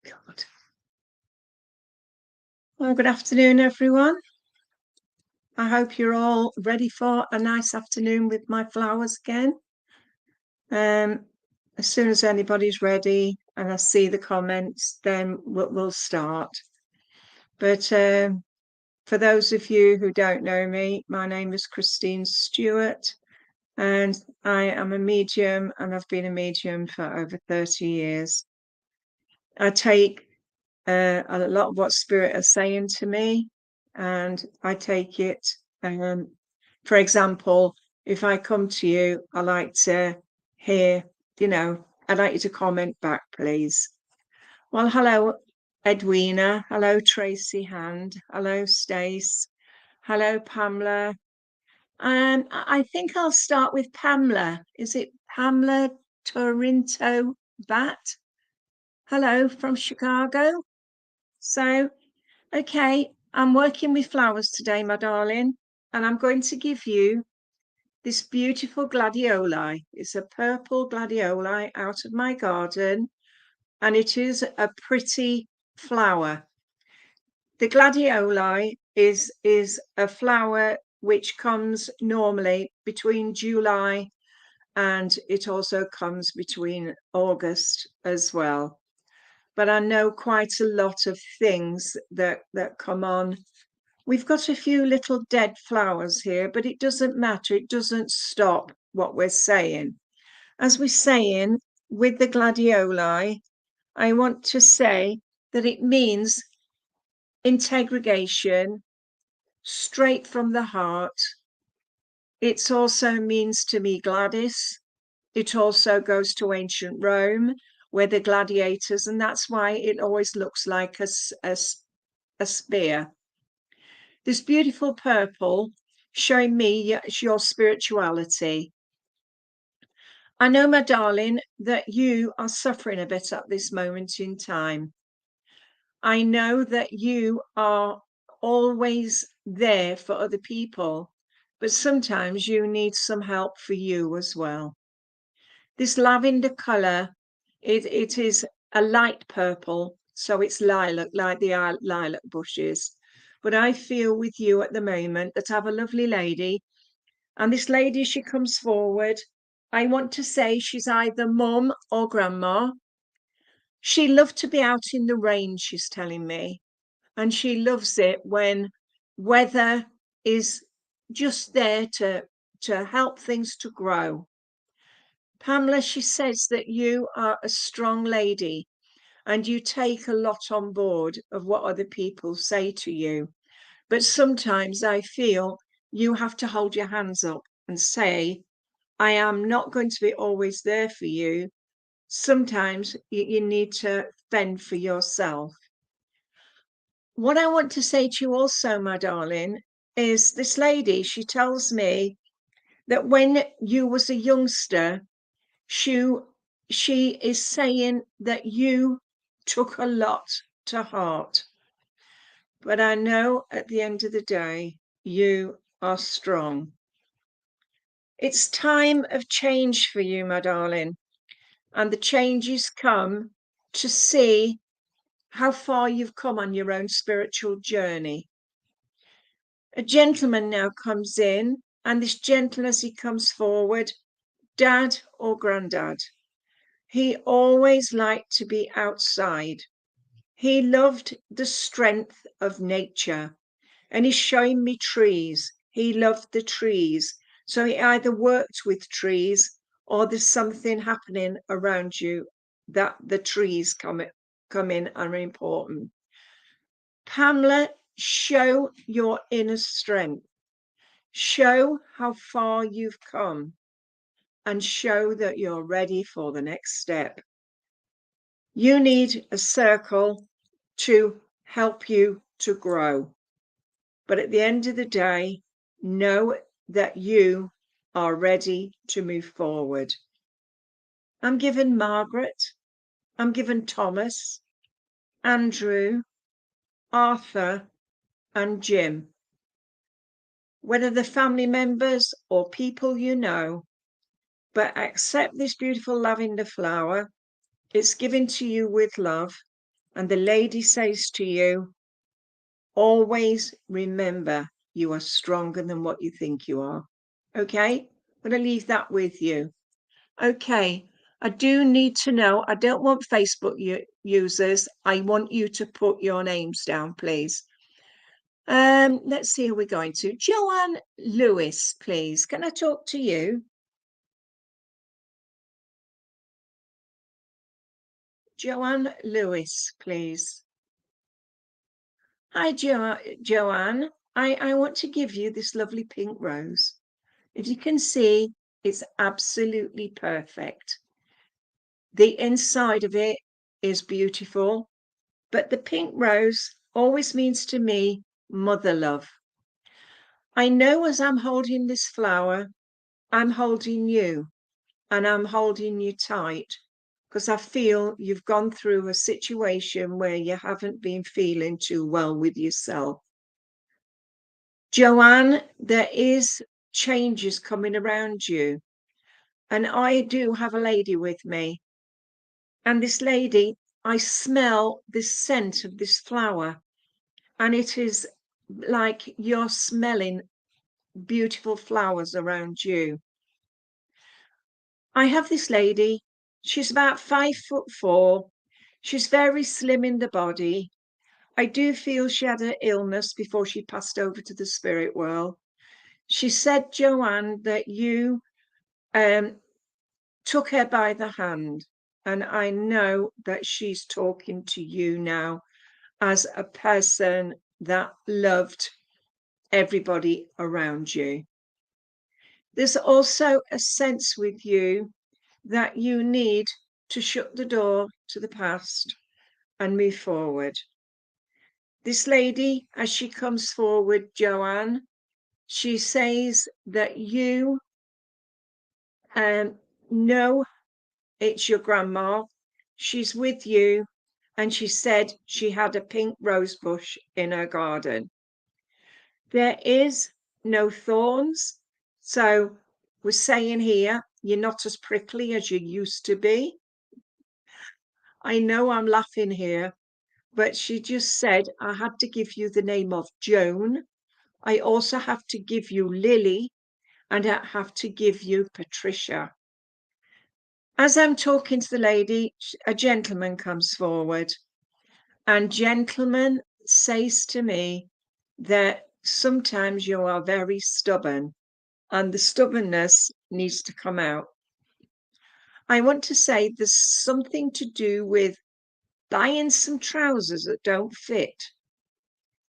God. Well, good afternoon, everyone. I hope you're all ready for a nice afternoon with my flowers again. As soon as anybody's ready and I see the comments, then we'll start. But for those of you who don't know me, my name is Christine Stewart, and I am a medium, and I've been a medium for over 30 years. I take a lot of what Spirit is saying to me, and I take it. For example, if I come to you, I like to hear, I'd like you to comment back, please. Well, hello, Edwina. Hello, Tracy Hand. Hello, Stace. Hello, Pamela. And I think I'll start with Pamela. Is it Pamela Torinto Bat? Hello from Chicago. So, okay, I'm working with flowers today, my darling, and I'm going to give you this beautiful gladioli. It's a purple gladioli out of my garden, and it is a pretty flower. The gladioli is a flower which comes normally between July, and it also comes between August as well. But I know quite a lot of things that come on. We've got a few little dead flowers here, but it doesn't matter. It doesn't stop what we're saying. As we're saying with the gladioli, I want to say that it means integration, straight from the heart. It also means to me Gladys. It also goes to ancient Rome, where the gladiators, and that's why it always looks like a spear. This beautiful purple showing me your spirituality. I know, my darling, that you are suffering a bit at this moment in time. I know that you are always there for other people, but sometimes you need some help for you as well. This lavender colour, it is a light purple, so it's lilac, like the lilac bushes. But I feel with you at the moment that I have a lovely lady, and this lady, she comes forward. I want to say she's either mum or grandma. She loved to be out in the rain, she's telling me, and she loves it when weather is just there to help things to grow. Pamela, she says that you are a strong lady and you take a lot on board of what other people say to you. But sometimes I feel you have to hold your hands up and say, I am not going to be always there for you. Sometimes you need to fend for yourself. What I want to say to you also, my darling, is this lady, she tells me that when you was a youngster, she is saying that you took a lot to heart. But I know at the end of the day, you are strong. It's time of change for you, my darling. And the changes come to see how far you've come on your own spiritual journey. A gentleman now comes in, and this gentleman, as he comes forward, dad or granddad, he always liked to be outside. He loved the strength of nature, and he's showing me trees. He loved the trees. So he either worked with trees or there's something happening around you that the trees come in and are important. Pamela, show your inner strength. Show how far you've come and show that you're ready for the next step. You need a circle to help you to grow. But at the end of the day, know that you are ready to move forward. I'm given Margaret, I'm given Thomas, Andrew, Arthur, and Jim. Whether they're family members or people you know, but accept this beautiful lavender flower. It's given to you with love, And the lady says to you, always remember you are stronger than what you think you are. Okay, I'm going to leave that with you. Okay, I do need to know, I don't want Facebook users. I want you to put your names down, please. Let's see who we're going to. Joanne Lewis, please. Can I talk to you? Joanne Lewis, please. Hi, Joanne. I want to give you this lovely pink rose. If you can see, it's absolutely perfect. The inside of it is beautiful, but the pink rose always means to me mother love. I know as I'm holding this flower, I'm holding you, and I'm holding you tight because I feel you've gone through a situation where you haven't been feeling too well with yourself. Joanne, there is changes coming around you, and I do have a lady with me. And this lady, I smell this scent of this flower, and it is like you're smelling beautiful flowers around you. I have this lady, she's about 5'4". She's very slim in the body. I do feel she had an illness before she passed over to the spirit world. She said, Joanne, that you took her by the hand, and I know that she's talking to you now as a person that loved everybody around you. There's also a sense with you that you need to shut the door to the past and move forward. This lady, as she comes forward, Joanne, she says that you know it's your grandma. She's with you, and she said she had a pink rose bush in her garden. There is no thorns, so we're saying here you're not as prickly as you used to be. I know I'm laughing here, but she just said I had to give you the name of Joan. I also have to give you Lily, and I have to give you Patricia. As I'm talking to the lady, a gentleman comes forward, and gentleman says to me that sometimes you are very stubborn, and the stubbornness needs to come out. I want to say there's something to do with buying some trousers that don't fit.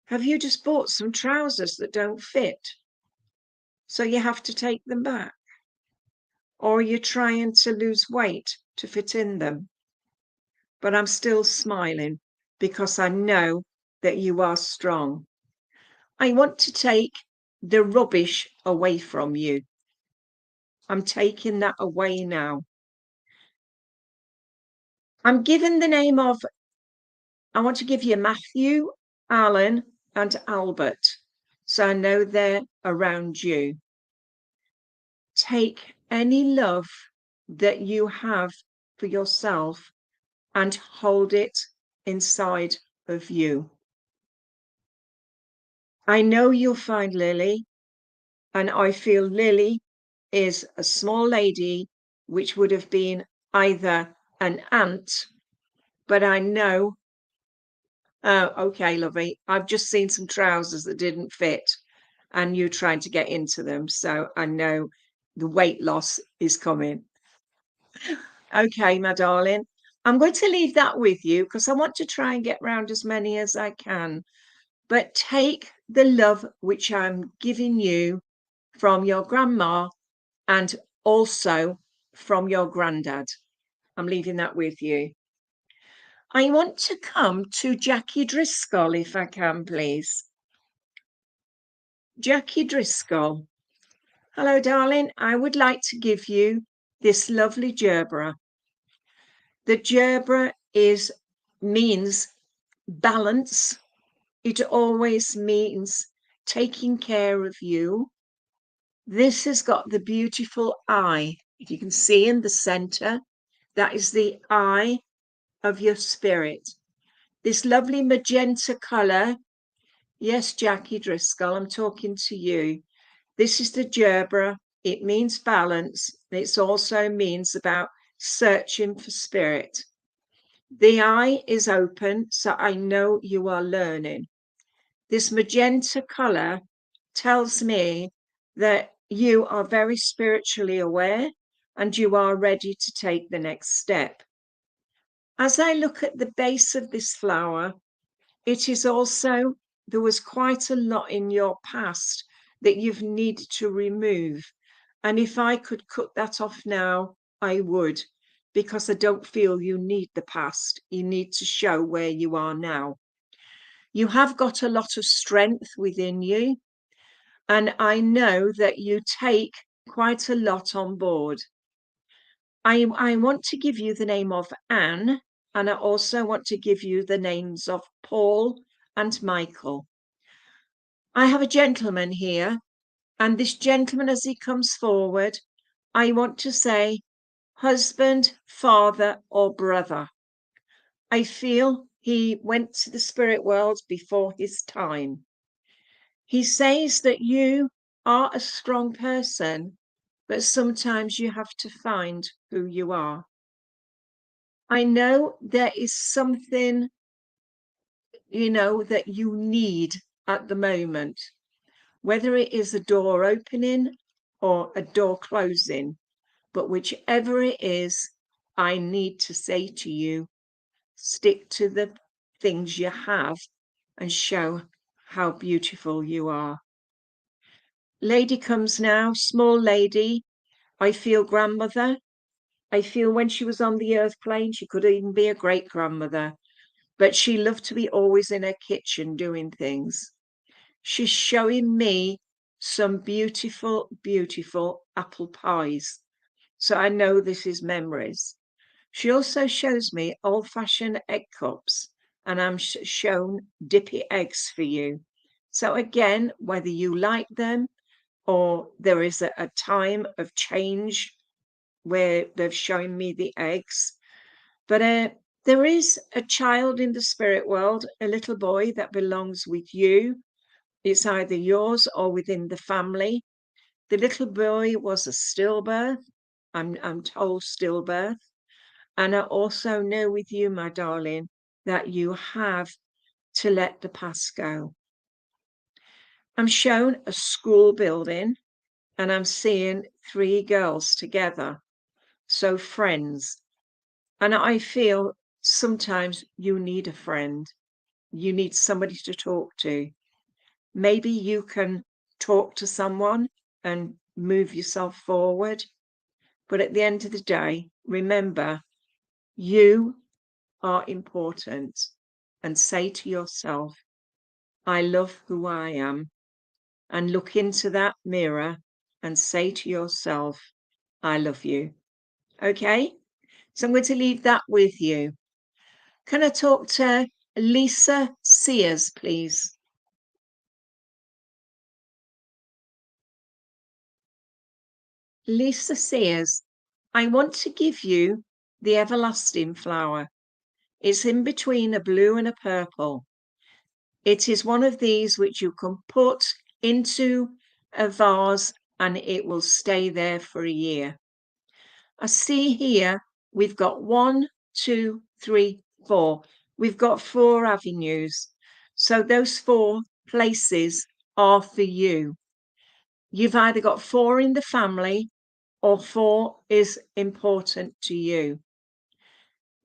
Have you just bought some trousers that don't fit? So you have to take them back? Or you're trying to lose weight to fit in them? But I'm still smiling because I know that you are strong. I want to take the rubbish away from you. I'm taking that away now. I'm given the name of, I want to give you Matthew, Alan, and Albert. So I know they're around you. Take any love that you have for yourself and hold it inside of you. I know you'll find Lily, and I feel Lily is a small lady, which would have been either an aunt, but I know, oh, okay, lovey, I've just seen some trousers that didn't fit, and you trying to get into them, so I know the weight loss is coming. Okay, my darling, I'm going to leave that with you because I want to try and get round as many as I can. But take the love which I'm giving you from your grandma and also from your granddad. I'm leaving that with you. I want to come to Jackie Driscoll, if I can, please. Jackie Driscoll. Hello, darling. I would like to give you this lovely gerbera. The gerbera means balance. It always means taking care of you. This has got the beautiful eye. If you can see in the center, that is the eye of your spirit. this lovely magenta colour. Yes, Jackie Driscoll, I'm talking to you. This is the gerbera. It means balance. It also means about searching for spirit. The eye is open, so I know you are learning. This magenta colour tells me that you are very spiritually aware and you are ready to take the next step. As I look at the base of this flower, it is also, there was quite a lot in your past that you've needed to remove. And if I could cut that off now, I would, because I don't feel you need the past. You need to show where you are now. You have got a lot of strength within you. And I know that you take quite a lot on board. I want to give you the name of Anne, and I also want to give you the names of Paul and Michael. I have a gentleman here, and this gentleman, as he comes forward, I want to say husband, father, or brother. I feel he went to the spirit world before his time. He says that you are a strong person, but sometimes you have to find who you are. I know there is something, that you need at the moment, whether it is a door opening or a door closing, but whichever it is, I need to say to you, stick to the things you have and show how beautiful you are. Lady comes now, small lady. I feel grandmother. I feel when she was on the earth plane, she could even be a great grandmother, but she loved to be always in her kitchen doing things. She's showing me some beautiful, beautiful apple pies. So I know this is memories. She also shows me old-fashioned egg cups, and I'm shown dippy eggs for you. So again, whether you like them or there is a time of change where they've shown me the eggs. But there is a child in the spirit world, a little boy that belongs with you. It's either yours or within the family. The little boy was a stillbirth. I'm told stillbirth. And I also know with you, my darling, that you have to let the past go. I'm shown a school building and I'm seeing 3 girls together. So friends. And I feel sometimes you need a friend. You need somebody to talk to. Maybe you can talk to someone and move yourself forward. But at the end of the day, remember, you are important, and say to yourself, I love who I am. And look into that mirror and say to yourself, I love you. Okay? So I'm going to leave that with you. Can I talk to Lisa Sears, please? Lisa Sears, I want to give you the everlasting flower. It's in between a blue and a purple. It is one of these which you can put into a vase and it will stay there for a year. I see here we've got 1, 2, 3, 4. We've got 4 avenues. So those 4 places are for you. You've either got 4 in the family or 4 is important to you.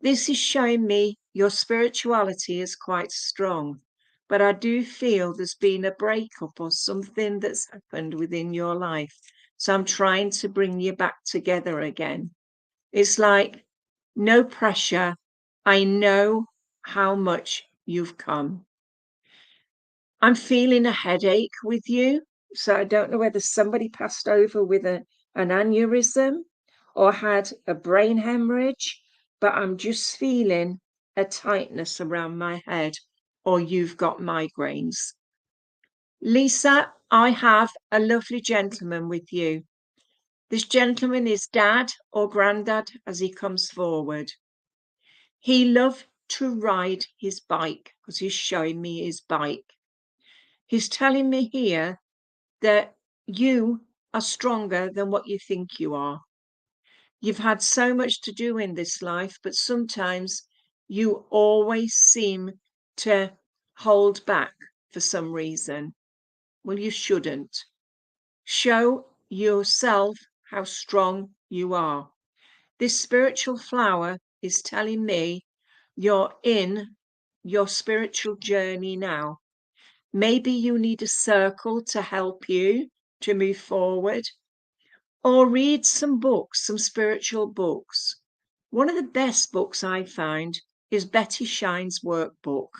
This is showing me your spirituality is quite strong, but I do feel there's been a breakup or something that's happened within your life. So I'm trying to bring you back together again. It's like, no pressure. I know how much you've come. I'm feeling a headache with you. So I don't know whether somebody passed over with an aneurysm or had a brain hemorrhage, but I'm just feeling a tightness around my head, or you've got migraines. Lisa, I have a lovely gentleman with you. This gentleman is dad or granddad as he comes forward. He loved to ride his bike, because he's showing me his bike. He's telling me here that you are stronger than what you think you are. You've had so much to do in this life, but sometimes you always seem to hold back for some reason. Well, you shouldn't. Show yourself how strong you are. This spiritual flower is telling me you're in your spiritual journey now. Maybe you need a circle to help you to move forward, or read some books, some spiritual books. One of the best books I found is Betty Shine's workbook.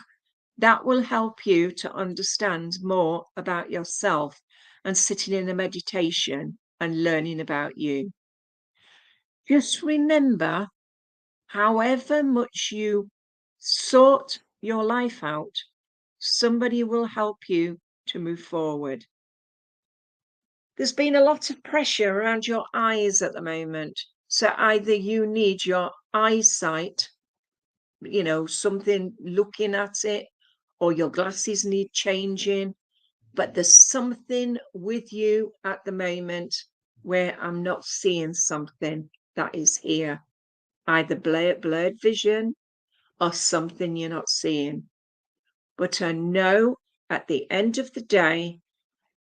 That will help you to understand more about yourself and sitting in a meditation and learning about you. Just remember, however much you sort your life out, somebody will help you to move forward. There's been a lot of pressure around your eyes at the moment. So either you need your eyesight, something looking at it, or your glasses need changing. But there's something with you at the moment where I'm not seeing something that is here. Either blurred vision or something you're not seeing. But I know at the end of the day,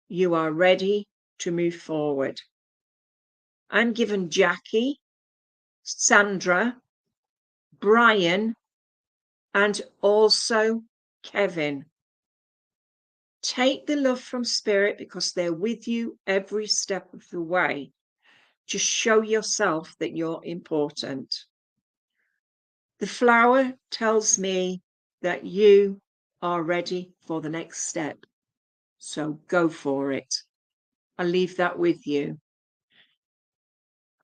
you are ready to move forward. I'm given Jackie, Sandra, Brian, and also Kevin. Take the love from Spirit, because they're with you every step of the way. Just show yourself that you're important. The flower tells me that you are ready for the next step. So go for it. I'll leave that with you.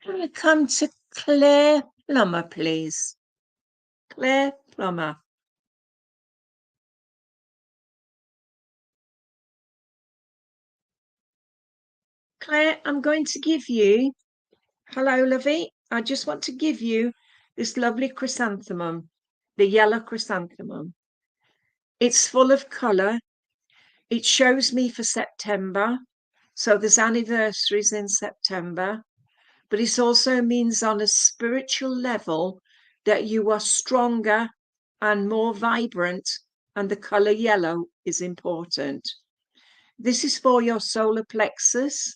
Can I come to Claire Plummer, please? Claire Plummer. Claire, I'm going to give you, hello, lovey. I just want to give you this lovely chrysanthemum, the yellow chrysanthemum. It's full of colour. It shows me for September. So there's anniversaries in September. But it also means on a spiritual level that you are stronger and more vibrant, and the colour yellow is important. This is for your solar plexus,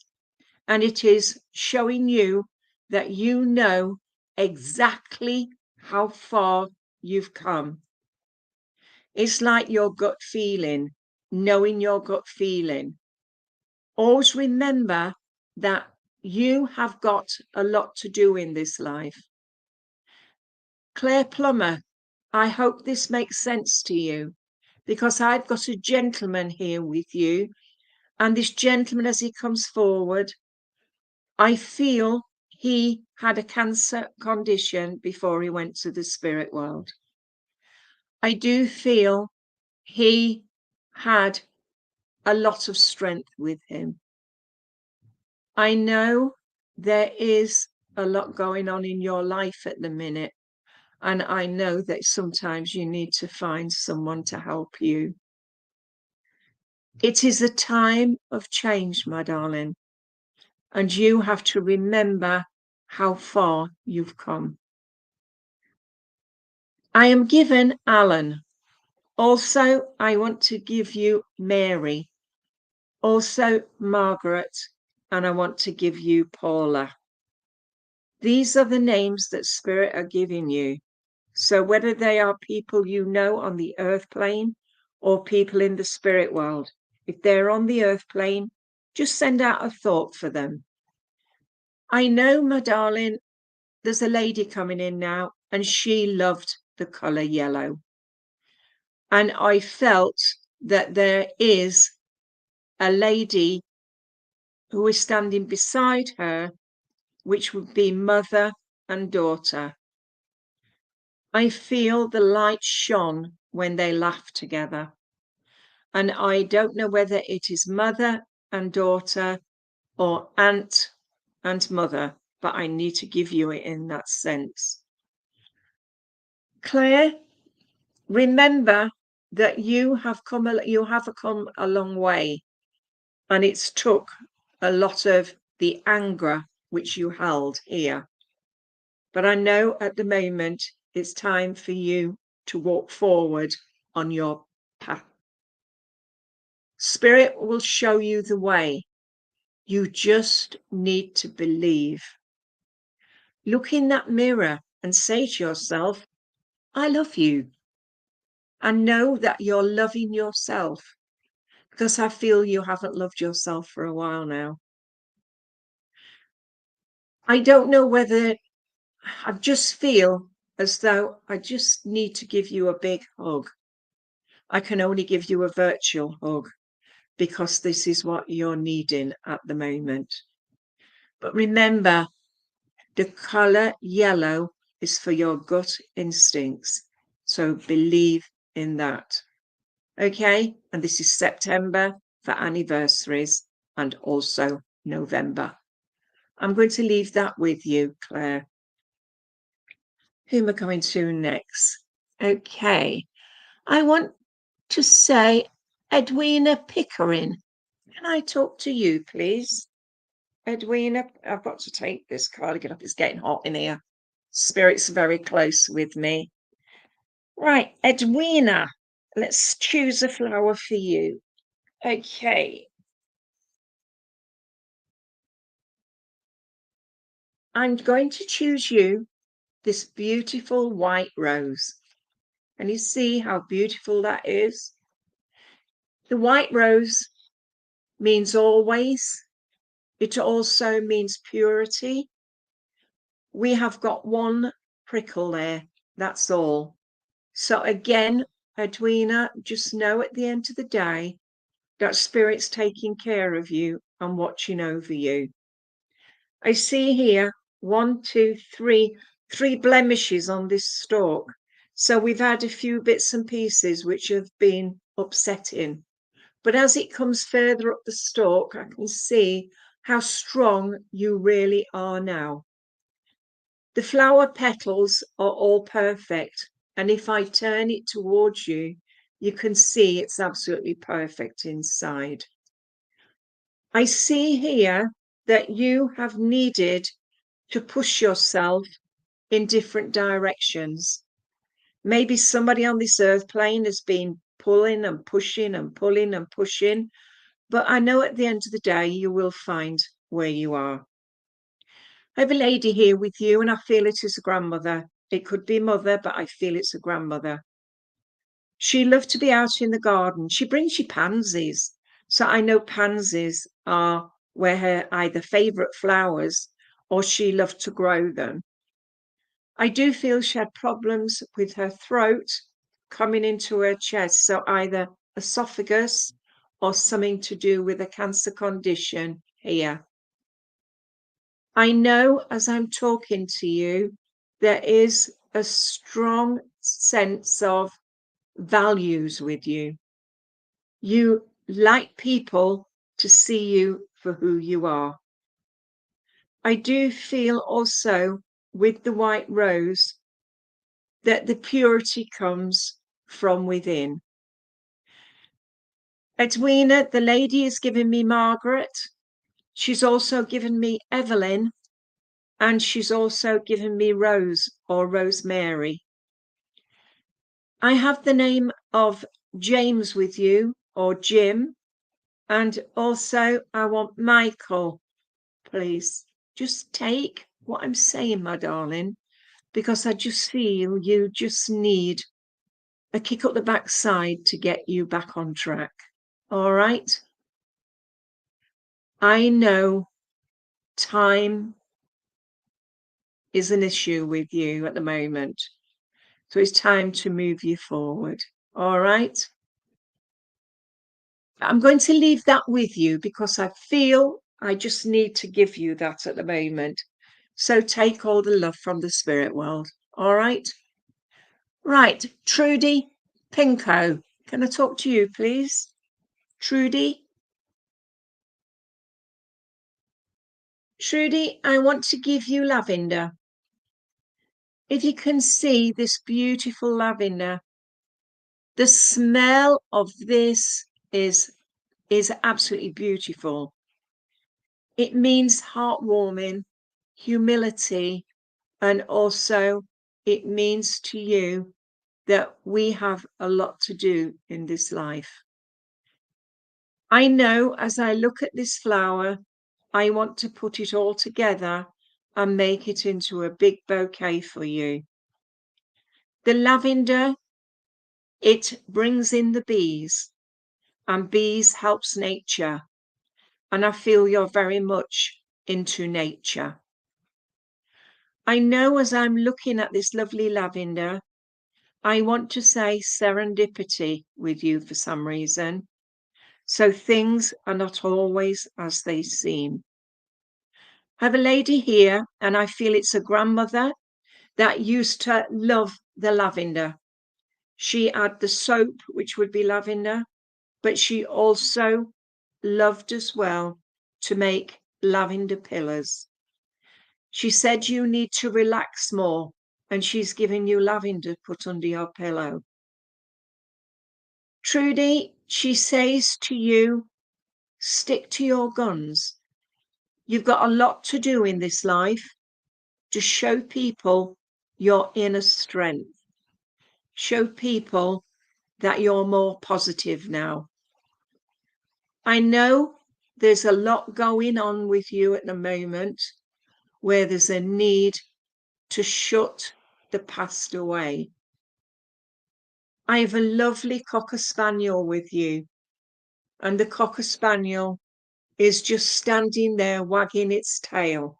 and it is showing you that you know exactly how far you've come. It's like your gut feeling, knowing your gut feeling. Always remember that you have got a lot to do in this life. Claire Plummer, I hope this makes sense to you, because I've got a gentleman here with you, and this gentleman, as he comes forward, I feel he had a cancer condition before he went to the spirit world. I do feel he had a lot of strength with him. I know there is a lot going on in your life at the minute, and I know that sometimes you need to find someone to help you. It is a time of change, my darling, and you have to remember how far you've come. I am given Alan. Also, I want to give you Mary. Also, Margaret, and I want to give you Paula. These are the names that Spirit are giving you. So whether they are people you know on the earth plane or people in the spirit world, if they're on the earth plane, just send out a thought for them. I know, my darling, there's a lady coming in now, and she loved the colour yellow. And I felt that there is a lady who is standing beside her, which would be mother and daughter. I feel the light shone when they laughed together. And I don't know whether it is mother and daughter or aunt and mother, but I need to give you it in that sense. Claire, Remember that you have come a long way, and it's took a lot of the anger which you held here. But I know at the moment it's time for you to walk forward on your path. Spirit will show you the way. You just need to believe. Look in that mirror and say to yourself, I love you. And know that you're loving yourself, because I feel you haven't loved yourself for a while now. I don't know whether I just feel as though I just need to give you a big hug. I can only give you a virtual hug because this is what you're needing at the moment. But remember, the color yellow is for your gut instincts. So believe in that. Okay. And this is September for anniversaries and also November. I'm going to leave that with you, Claire. Who am I coming to next? Okay. I want to say Edwina Pickering. Can I talk to you, please? Edwina, I've got to take this cardigan up. It's getting hot in here. Spirit's very close with me. Right, Edwina, let's choose a flower for you. Okay. I'm going to choose you this beautiful white rose. And you see how beautiful that is? The white rose means always. It also means purity. We have got one prickle there, that's all. So again, Edwina, just know at the end of the day that Spirit's taking care of you and watching over you. I see here 1, 2, 3, 3 blemishes on this stalk. So we've had a few bits and pieces which have been upsetting. But as it comes further up the stalk, I can see how strong you really are now. The flower petals are all perfect. And if I turn it towards you, you can see it's absolutely perfect inside. I see here that you have needed to push yourself in different directions. Maybe somebody on this earth plane has been pulling and pushing and pulling and pushing, but I know at the end of the day, you will find where you are. I have a lady here with you, and I feel it is a grandmother. It could be mother, but I feel it's a grandmother. She loved to be out in the garden. She brings you pansies. So I know pansies are where her either favourite flowers or she loved to grow them. I do feel she had problems with her throat coming into her chest. So either esophagus or something to do with a cancer condition here. I know as I'm talking to you, there is a strong sense of values with you. You like people to see you for who you are. I do feel also with the white rose that the purity comes from within. Edwina, the lady has given me Margaret. She's also given me Evelyn, and she's also given me Rose or Rosemary. I have the name of James with you, or Jim, and also I want Michael. Please just take what I'm saying, my darling, because I just feel you just need a kick up the backside to get you back on track. All right. I know time is an issue with you at the moment. So it's time to move you forward. All right. I'm going to leave that with you because I feel I just need to give you that at the moment. So take all the love from the spirit world. All right. Right. Trudy Pinko. Can I talk to you, please? Trudy. Trudy, I want to give you lavender. If you can see this beautiful lavender, The smell of this is absolutely beautiful. It means heartwarming, humility, and also it means to you that we have a lot to do in this life. I know as I look at this flower, I want to put it all together and make it into a big bouquet for you. The lavender, it brings in the bees, and bees helps nature. And I feel you're very much into nature. I know as I'm looking at this lovely lavender, I want to say serendipity with you for some reason. So things are not always as they seem. I have a lady here, and I feel it's a grandmother that used to love the lavender. She had the soap, which would be lavender, but she also loved as well to make lavender pillows. She said you need to relax more, and she's giving you lavender put under your pillow. Trudy, she says to you, stick to your guns. You've got a lot to do in this life to show people your inner strength. Show people that you're more positive now. I know there's a lot going on with you at the moment where there's a need to shut the past away. I have a lovely Cocker Spaniel with you, and the Cocker Spaniel is just standing there wagging its tail.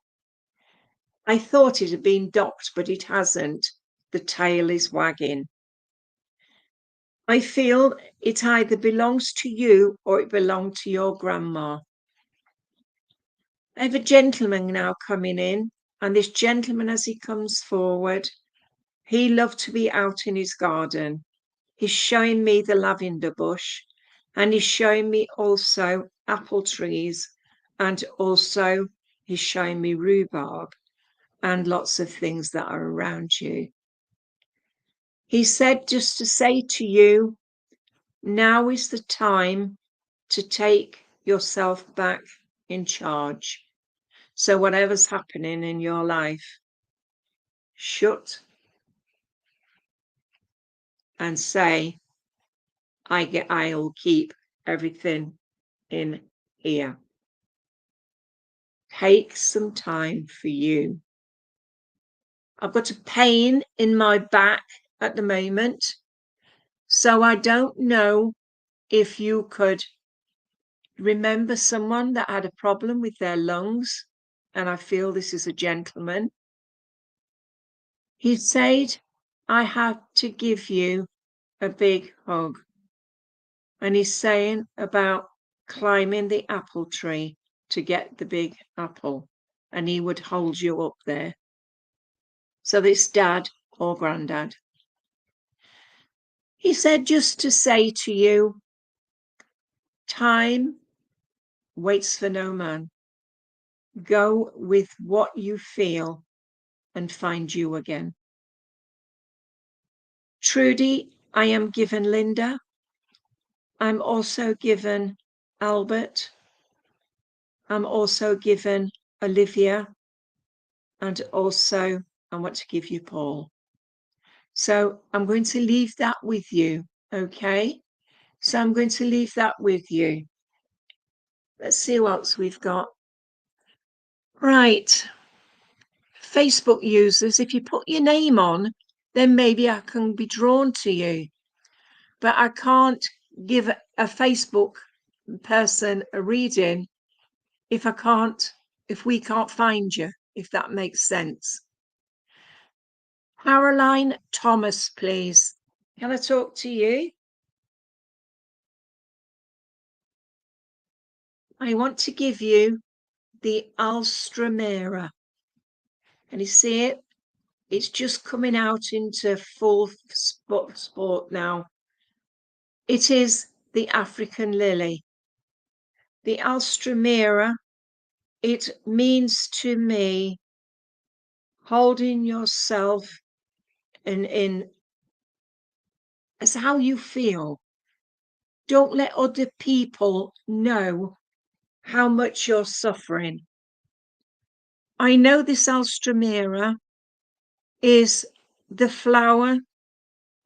I thought it had been docked, but it hasn't. The tail is wagging. I feel it either belongs to you or it belonged to your grandma. I have a gentleman now coming in, and this gentleman, as he comes forward, he loved to be out in his garden. He's showing me the lavender bush, and he's showing me also apple trees, and also he's showing me rhubarb and lots of things that are around you. He said just to say to you, now is the time to take yourself back in charge. So whatever's happening in your life, shut and say, I'll keep everything in here. Take some time for you. I've got a pain in my back at the moment, so I don't know if you could remember someone that had a problem with their lungs, and I feel this is a gentleman. He said, I have to give you a big hug. And he's saying about climbing the apple tree to get the big apple, and he would hold you up there. So this dad or granddad. He said just to say to you, time waits for no man. Go with what you feel and find you again. Trudy, I am given Linda. I'm also given Albert. I'm also given Olivia. And also I want to give you Paul. So I'm going to leave that with you. Okay. So I'm going to leave that with you. Let's see what else we've got. Right. Facebook users, if you put your name on, then maybe I can be drawn to you. But I can't give a Facebook person a reading if we can't find you, if that makes sense. Caroline Thomas, please. Can I talk to you? I want to give you the Alstromera. Can you see it? It's just coming out into full sport now. It is the African lily. The Alstromera, it means to me holding yourself in as how you feel. Don't let other people know how much you're suffering. I know this Alströmera is the flower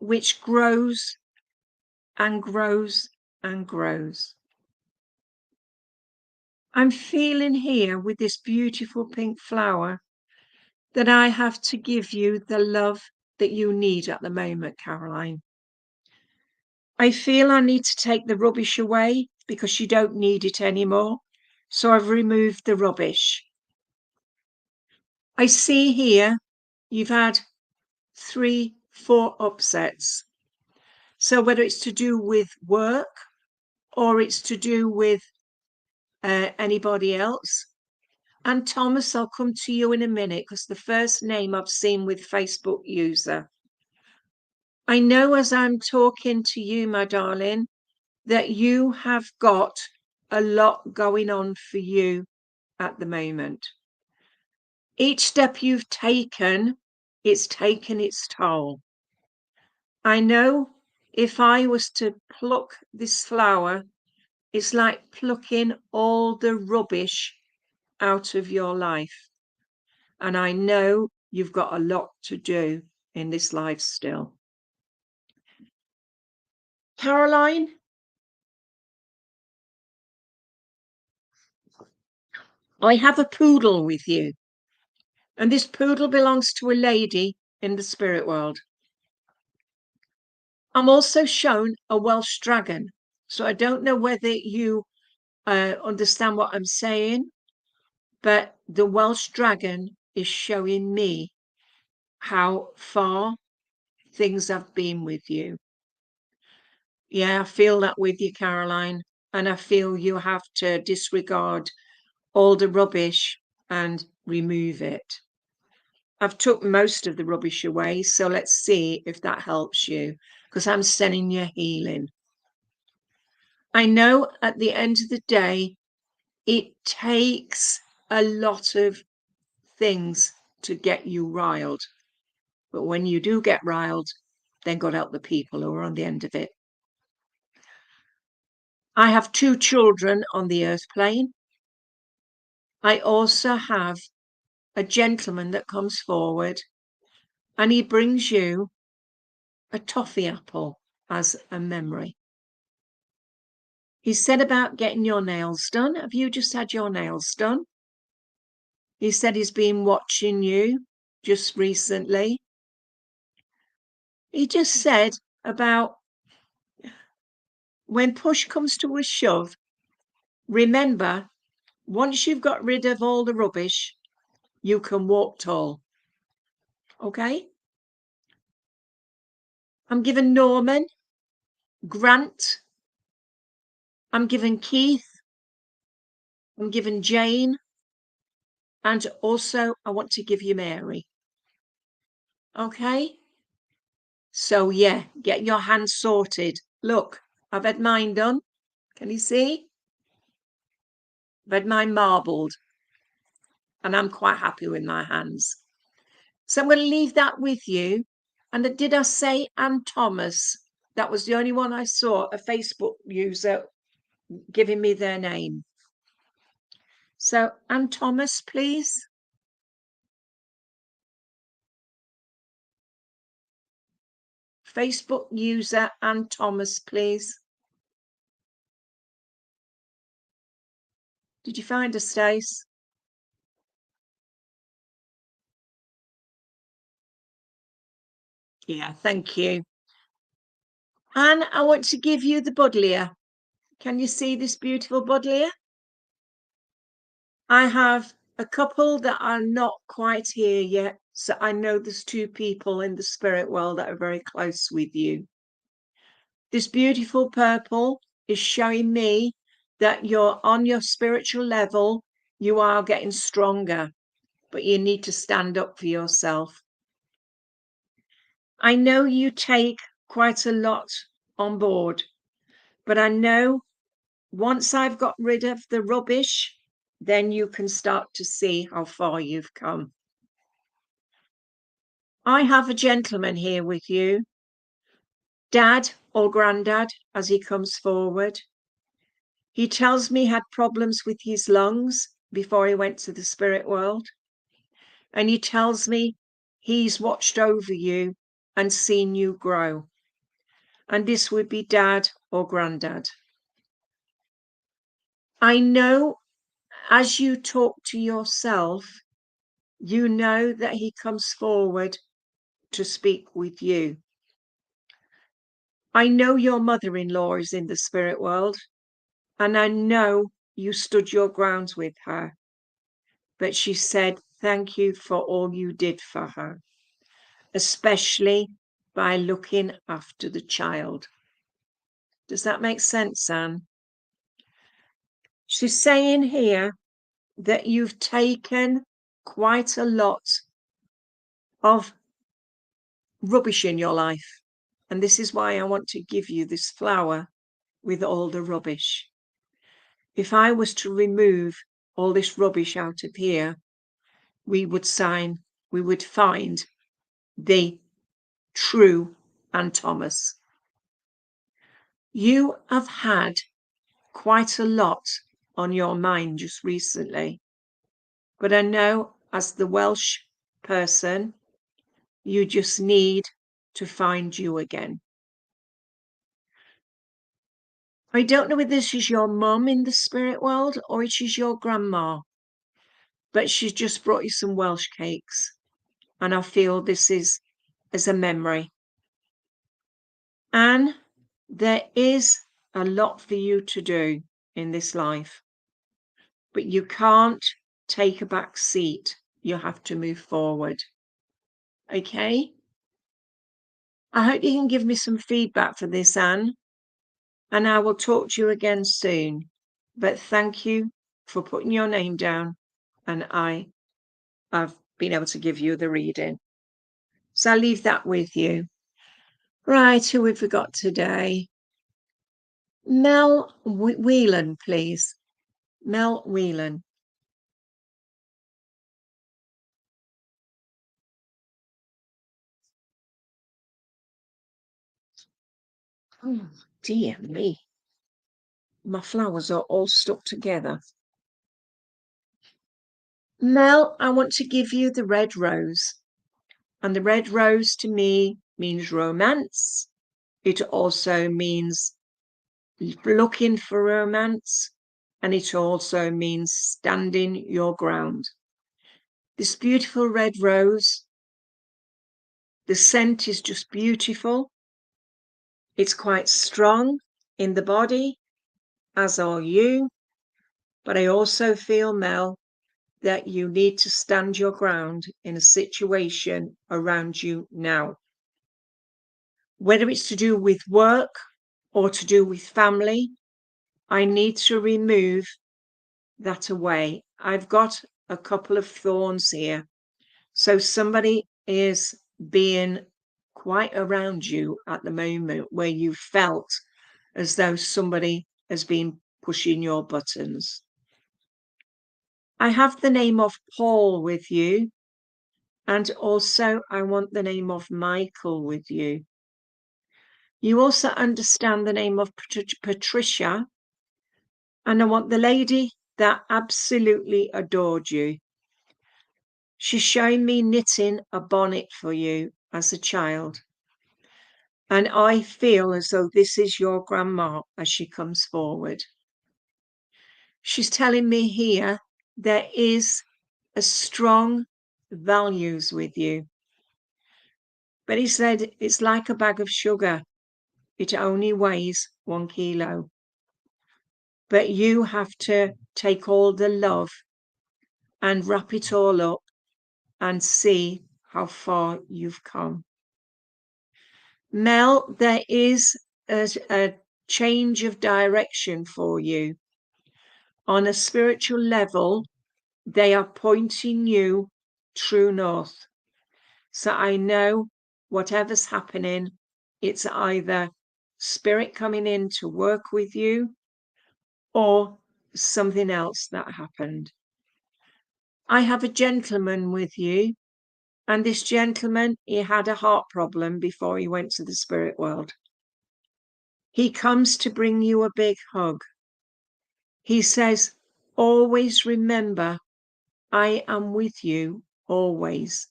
which grows and grows and grows. I'm feeling here with this beautiful pink flower that I have to give you the love that you need at the moment, Caroline. I feel I need to take the rubbish away because you don't need it anymore. So I've removed the rubbish. I see here you've had 3, 4 upsets. So whether it's to do with work or it's to do with anybody else. And Thomas, I'll come to you in a minute because the first name I've seen with Facebook user. I know as I'm talking to you, my darling, that you have got a lot going on for you at the moment. Each step you've taken, it's taken its toll. I know if I was to pluck this flower, it's like plucking all the rubbish out of your life. And I know you've got a lot to do in this life still. Caroline, I have a poodle with you. And this poodle belongs to a lady in the spirit world. I'm also shown a Welsh dragon. So I don't know whether you understand what I'm saying, but the Welsh dragon is showing me how far things have been with you. Yeah, I feel that with you, Caroline. And I feel you have to disregard all the rubbish and remove it. I've took most of the rubbish away, so let's see if that helps you, because I'm sending you healing. I know at the end of the day, it takes a lot of things to get you riled. But when you do get riled, then God help the people who are on the end of it. I have 2 children on the earth plane. I also have a gentleman that comes forward and he brings you a toffee apple as a memory. He said about getting your nails done. Have you just had your nails done? He said he's been watching you just recently. He just said about when push comes to a shove, remember, once you've got rid of all the rubbish, you can walk tall. Okay? I'm given Norman, Grant, I'm given Keith, I'm given Jane, and also I want to give you Mary. Okay? So yeah, get your hands sorted. Look, I've had mine done. Can you see? I've had mine marbled. And I'm quite happy with my hands. So I'm going to leave that with you. And did I say Ann Thomas? That was the only one I saw, a Facebook user giving me their name. So Ann Thomas, please. Facebook user Ann Thomas, please. Did you find her, Stace? Yeah, thank you. And I want to give you the buddleia. Can you see this beautiful buddleia? I have a couple that are not quite here yet. So I know there's 2 people in the spirit world that are very close with you. This beautiful purple is showing me that you're on your spiritual level. You are getting stronger, but you need to stand up for yourself. I know you take quite a lot on board, but I know once I've got rid of the rubbish, then you can start to see how far you've come. I have a gentleman here with you Dad or Granddad as he comes forward. He tells me he had problems with his lungs before he went to the spirit world. And he tells me he's watched over you and seen you grow. And this would be Dad or Granddad. I know as you talk to yourself, you know that he comes forward to speak with you. I know your mother-in-law is in the spirit world, and I know you stood your ground with her. But she said, thank you for all you did for her, especially by looking after the child. Does that make sense, Anne? She's saying here that you've taken quite a lot of rubbish in your life. And this is why I want to give you this flower with all the rubbish. If I was to remove all this rubbish out of here, we would find the true Anne Thomas. You have had quite a lot on your mind just recently, but I know as the Welsh person, you just need to find you again. I don't know whether this is your mum in the spirit world or it is your grandma, but she's just brought you some Welsh cakes, and I feel this is as a memory. Anne, there is a lot for you to do in this life, but you can't take a back seat. You have to move forward. Okay? I hope you can give me some feedback for this, Anne, and I will talk to you again soon. But thank you for putting your name down, and I have been able to give you the reading. So I'll leave that with you. Right, who have we got today? Mel Whelan, please. Mel Whelan. Oh, dear me. My flowers are all stuck together. Mel, I want to give you the red rose. And the red rose to me means romance. It also means looking for romance. And it also means standing your ground. This beautiful red rose, the scent is just beautiful. It's quite strong in the body, as are you. But I also feel, Mel, that you need to stand your ground in a situation around you now. Whether it's to do with work or to do with family, I need to remove that away. I've got a couple of thorns here. So somebody is being quite around you at the moment where you felt as though somebody has been pushing your buttons. I have the name of Paul with you, and also I want the name of Michael with you. You also understand the name of Patricia, and I want the lady that absolutely adored you. She's showing me knitting a bonnet for you as a child. And I feel as though this is your grandma as she comes forward. She's telling me here there is a strong values with you. But he said it's like a bag of sugar. It only weighs 1 kilo. But you have to take all the love and wrap it all up and see how far you've come. Mel, there is a change of direction for you. On a spiritual level, they are pointing you true north. So I know whatever's happening, it's either spirit coming in to work with you or something else that happened. I have a gentleman with you, and this gentleman, he had a heart problem before he went to the spirit world. He comes to bring you a big hug. He says, always remember, I am with you always.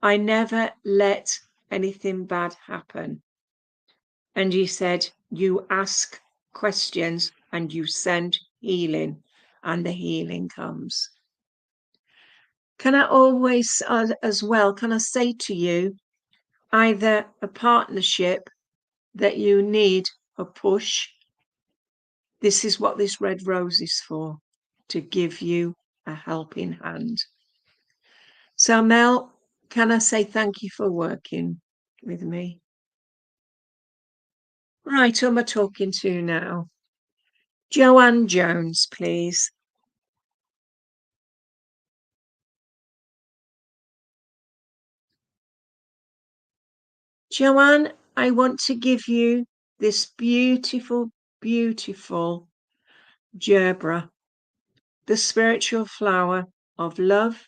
I never let anything bad happen. And he said, you ask questions and you send healing, and the healing comes. Can I always, as well, can I say to you, either a partnership that you need a push? This is what this red rose is for, to give you a helping hand. So, Mel, can I say thank you for working with me? Right, who am I talking to now? Joanne Jones, please. Joanne, I want to give you this beautiful, beautiful gerbera, the spiritual flower of love.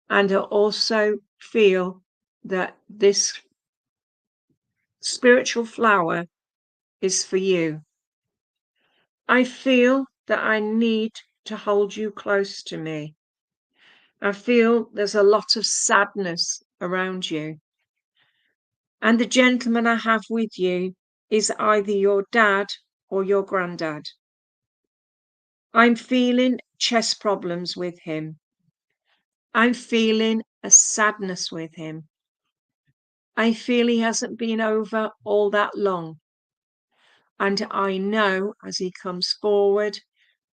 And I also feel that this spiritual flower is for you. I feel that I need to hold you close to me. I feel there's a lot of sadness around you. And the gentleman I have with you is either your dad or your granddad. I'm feeling chest problems with him. I'm feeling a sadness with him. I feel he hasn't been over all that long. And I know as he comes forward,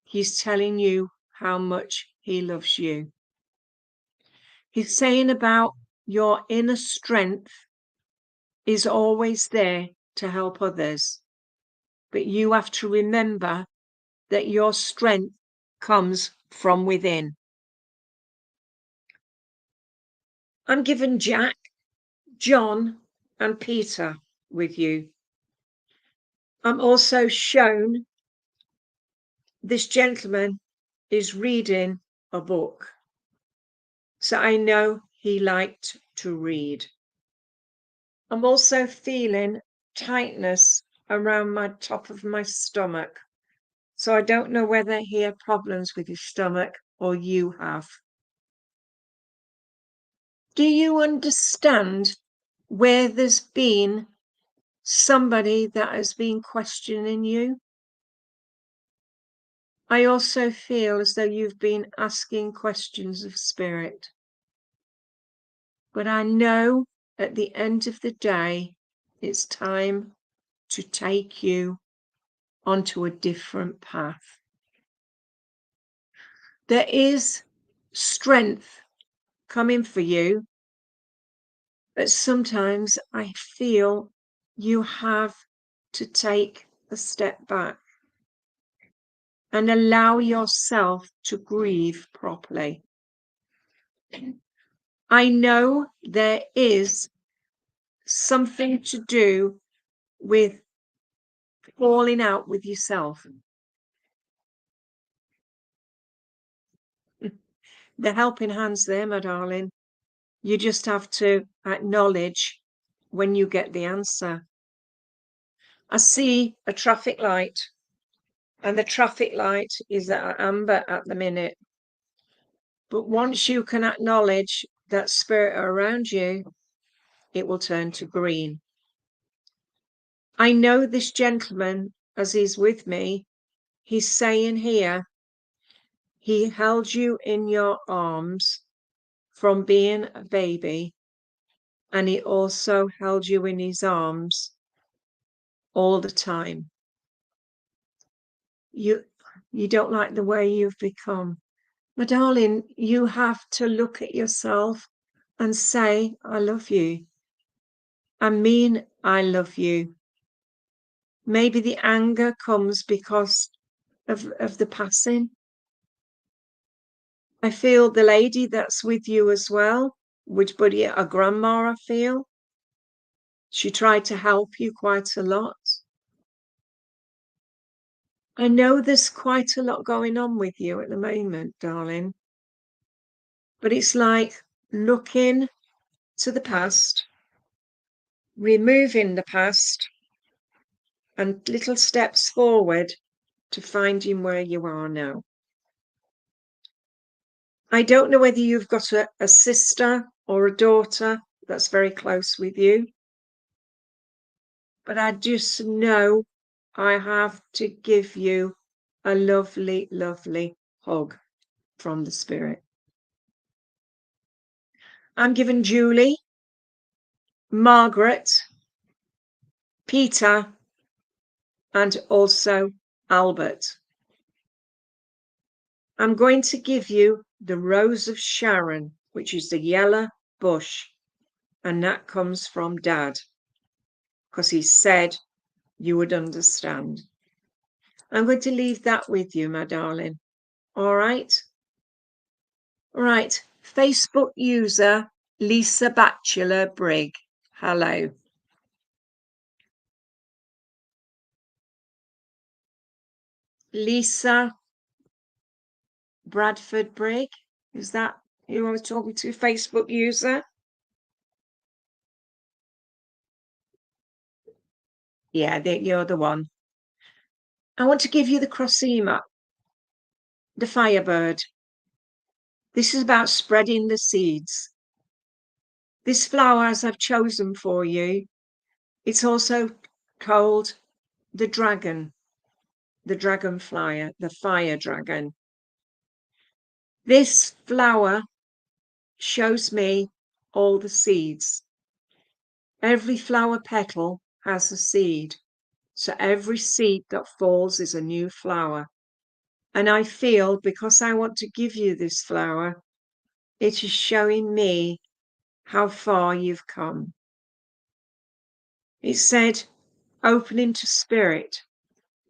he's telling you how much he loves you. He's saying about your inner strength is always there to help others. But you have to remember that your strength comes from within. I'm given Jack, John, and Peter with you. I'm also shown this gentleman is reading a book. So I know he liked to read. I'm also feeling tightness around my top of my stomach. So I don't know whether he had problems with his stomach or you have. Do you understand where there's been somebody that has been questioning you? I also feel as though you've been asking questions of spirit. But I know at the end of the day, it's time to take you onto a different path. There is strength coming for you, but sometimes I feel you have to take a step back and allow yourself to grieve properly. I know there is something to do with falling out with yourself. The helping hand's there, my darling. You just have to acknowledge when you get the answer. I see a traffic light, and the traffic light is at amber at the minute. But once you can acknowledge that spirit around you, it will turn to green. I know this gentleman, as he's with me, he's saying here, he held you in your arms from being a baby, and he also held you in his arms all the time. You don't like the way you've become. My darling, you have to look at yourself and say, I love you. I mean, I love you. Maybe the anger comes because of the passing. I feel the lady that's with you as well, which buddy, a grandma, I feel. She tried to help you quite a lot. I know there's quite a lot going on with you at the moment, darling. But it's like looking to the past, removing the past, and little steps forward to finding where you are now. I don't know whether you've got a sister or a daughter that's very close with you, but I just know I have to give you a lovely, lovely hug from the Spirit. I'm given Julie, Margaret, Peter, and also Albert. I'm going to give you the Rose of Sharon, which is the yellow bush, and that comes from Dad, because he said you would understand. I'm going to leave that with you, my darling. All right? All right. Facebook user Lisa Batchelor Brigg. Hello. Lisa Bradford Brigg. Is that who I was talking to? Facebook user? Yeah, you're the one. I want to give you the Crossima, the Firebird. This is about spreading the seeds. This flower, as I've chosen for you, it's also called the dragon, the dragonfly, the fire dragon. This flower shows me all the seeds. Every flower petal has a seed. So every seed that falls is a new flower. And I feel, because I want to give you this flower, it is showing me how far you've come. It said, opening to spirit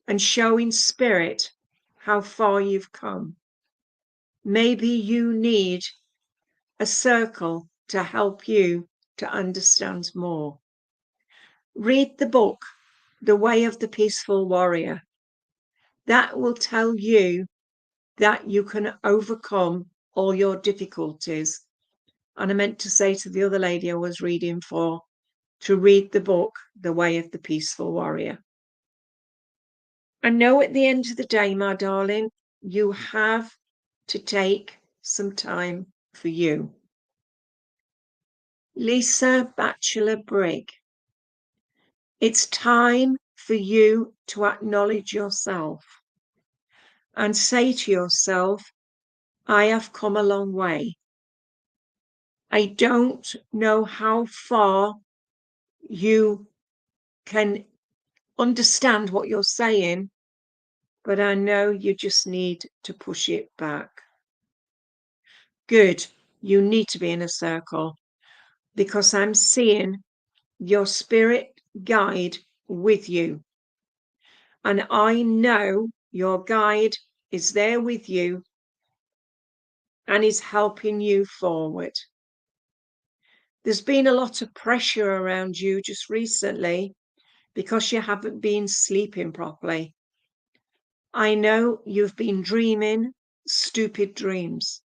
and showing spirit how far you've come. Maybe you need a circle to help you to understand more. Read the book, The Way of the Peaceful Warrior. That will tell you that you can overcome all your difficulties. And I meant to say to the other lady I was reading for to read the book, The Way of the Peaceful Warrior. I know at the end of the day, my darling, you have to take some time for you. Lisa Batchelor Brigg, it's time for you to acknowledge yourself and say to yourself, I have come a long way. I don't know how far you can understand what you're saying, but I know you just need to push it back. Good. You need to be in a circle, because I'm seeing your spirit guide with you. And I know your guide is there with you and is helping you forward. There's been a lot of pressure around you just recently because you haven't been sleeping properly. I know you've been dreaming stupid dreams,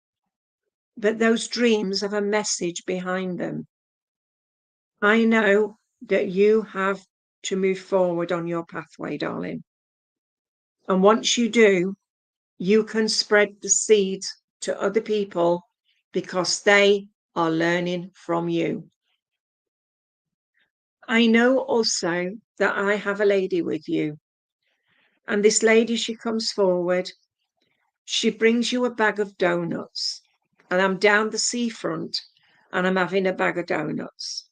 but those dreams have a message behind them. I know that you have to move forward on your pathway, darling. And once you do, you can spread the seeds to other people because they are learning from you. I know also that I have a lady with you. And this lady, she comes forward. She brings you a bag of donuts. And I'm down the seafront and I'm having a bag of donuts.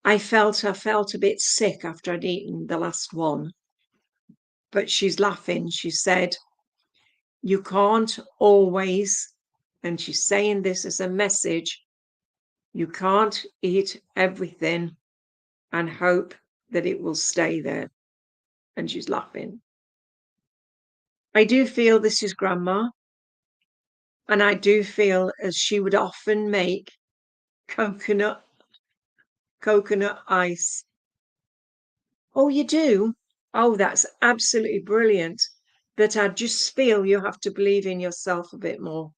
I felt a bit sick after I'd eaten the last one. But she's laughing. She said, you can't always, and she's saying this as a message, you can't eat everything and hope that it will stay there. And she's laughing. I do feel this is Grandma. And I do feel as she would often make coconut ice. Oh, you do? Oh, that's absolutely brilliant. But I just feel you have to believe in yourself a bit more.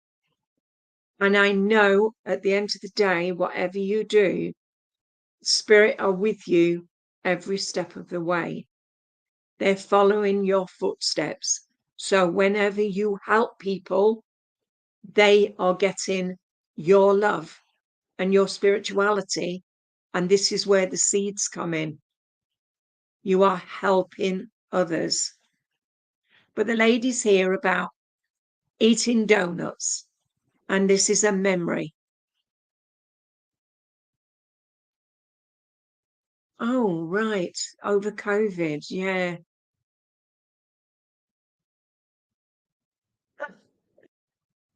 And I know at the end of the day, whatever you do, Spirit are with you every step of the way. They're following your footsteps. So whenever you help people, they are getting your love and your spirituality. And this is where the seeds come in. You are helping others. But the lady's here about eating donuts, and this is a memory. Oh, right. Over COVID. Yeah.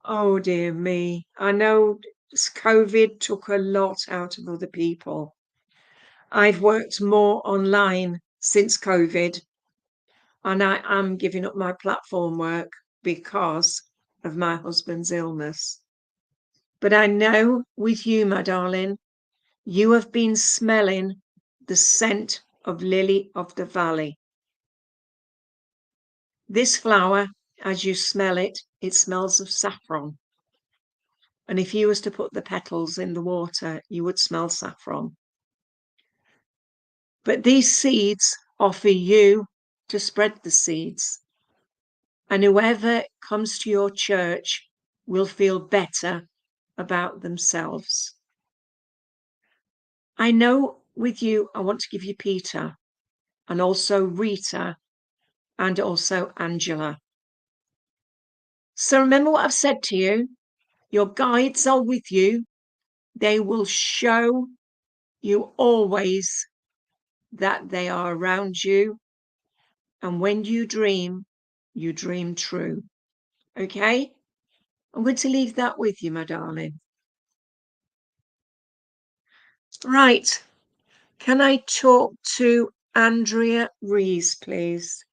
Oh, dear me. I know COVID took a lot out of other people. I've worked more online since COVID, and I am giving up my platform work because of my husband's illness. But I know with you, my darling, you have been smelling the scent of lily of the valley. This flower, as you smell it, it smells of saffron. And if you was to put the petals in the water, you would smell saffron. But these seeds are for you to spread the seeds. And whoever comes to your church will feel better about themselves. I know with you, I want to give you Peter and also Rita and also Angela. So remember what I've said to you. Your guides are with you. They will show you always that they are around you. And when you dream true. Okay? I'm going to leave that with you, my darling. Right. Can I talk to Andrea Rees, please?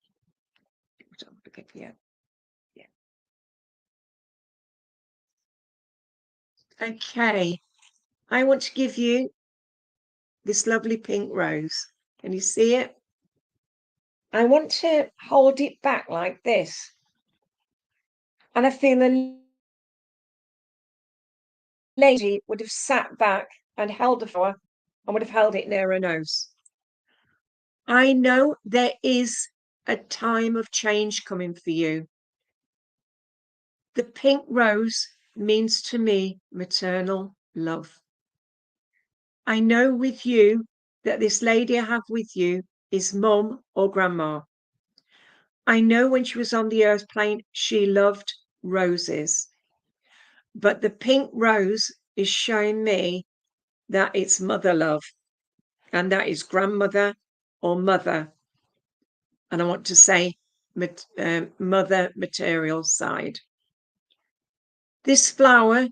Okay. I want to give you this lovely pink rose. Can you see it? I want to hold it back like this. And I feel a lady would have sat back and held the flower and would have held it near her nose. I know there is a time of change coming for you. The pink rose means to me maternal love. I know with you that this lady I have with you is mum or grandma. I know when she was on the earth plane, she loved roses. But the pink rose is showing me that it's mother love, and that is grandmother or mother. And I want to say mother material side. This flower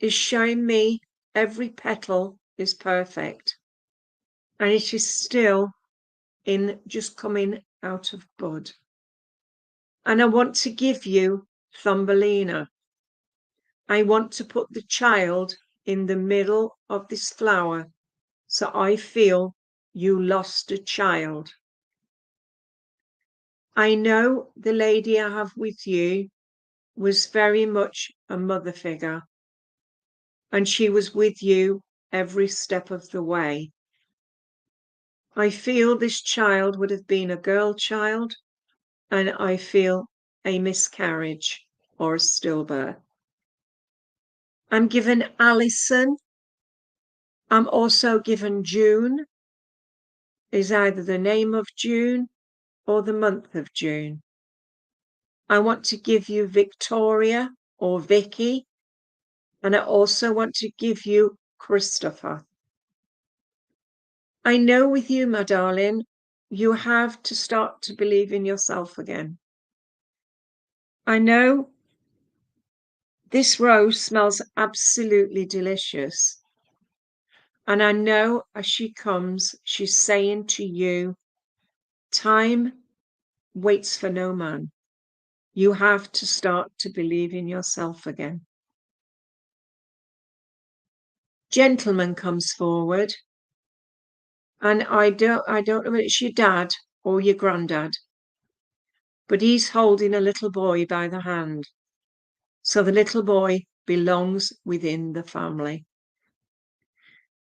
is showing me every petal is perfect. And it is still in just coming out of bud. And I want to give you Thumbelina. I want to put the child in the middle of this flower. So I feel you lost a child. I know the lady I have with you was very much a mother figure. And she was with you every step of the way. I feel this child would have been a girl child, and I feel a miscarriage or a stillbirth. I'm given Alison. I'm also given June. Is either the name of June or the month of June. I want to give you Victoria or Vicky, and I also want to give you Christopher. I know with you, my darling, you have to start to believe in yourself again. I know this rose smells absolutely delicious. And I know as she comes, she's saying to you, time waits for no man. You have to start to believe in yourself again. Gentleman comes forward, and I don't know if it's your dad or your granddad, but he's holding a little boy by the hand. So the little boy belongs within the family.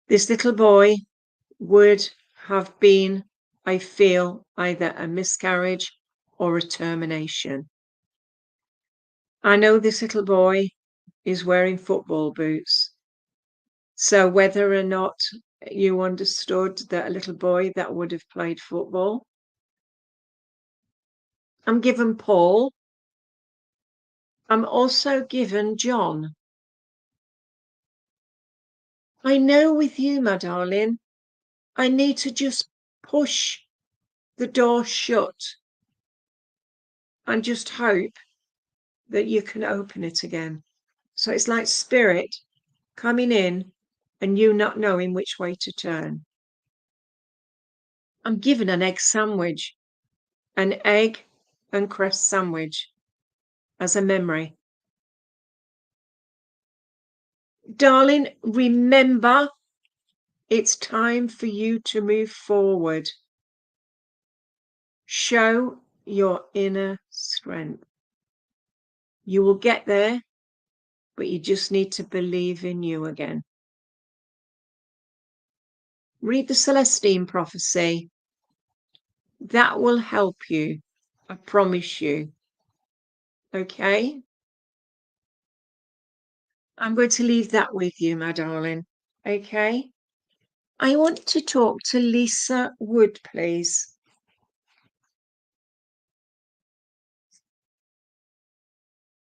This little boy would have been I feel either a miscarriage or a termination. I know this little boy is wearing football boots. So whether or not you understood that a little boy that would have played football, I'm given Paul. I'm also given John. I know with you, my darling, I need to just push the door shut and just hope that you can open it again. So it's like spirit coming in and you not knowing which way to turn. I'm given an egg sandwich, an egg and cress sandwich as a memory. Darling, remember, it's time for you to move forward. Show your inner strength. You will get there, but you just need to believe in you again. Read the Celestine prophecy. That will help you. I promise you. Okay? I'm going to leave that with you, my darling. Okay? I want to talk to Lisa Wood, please.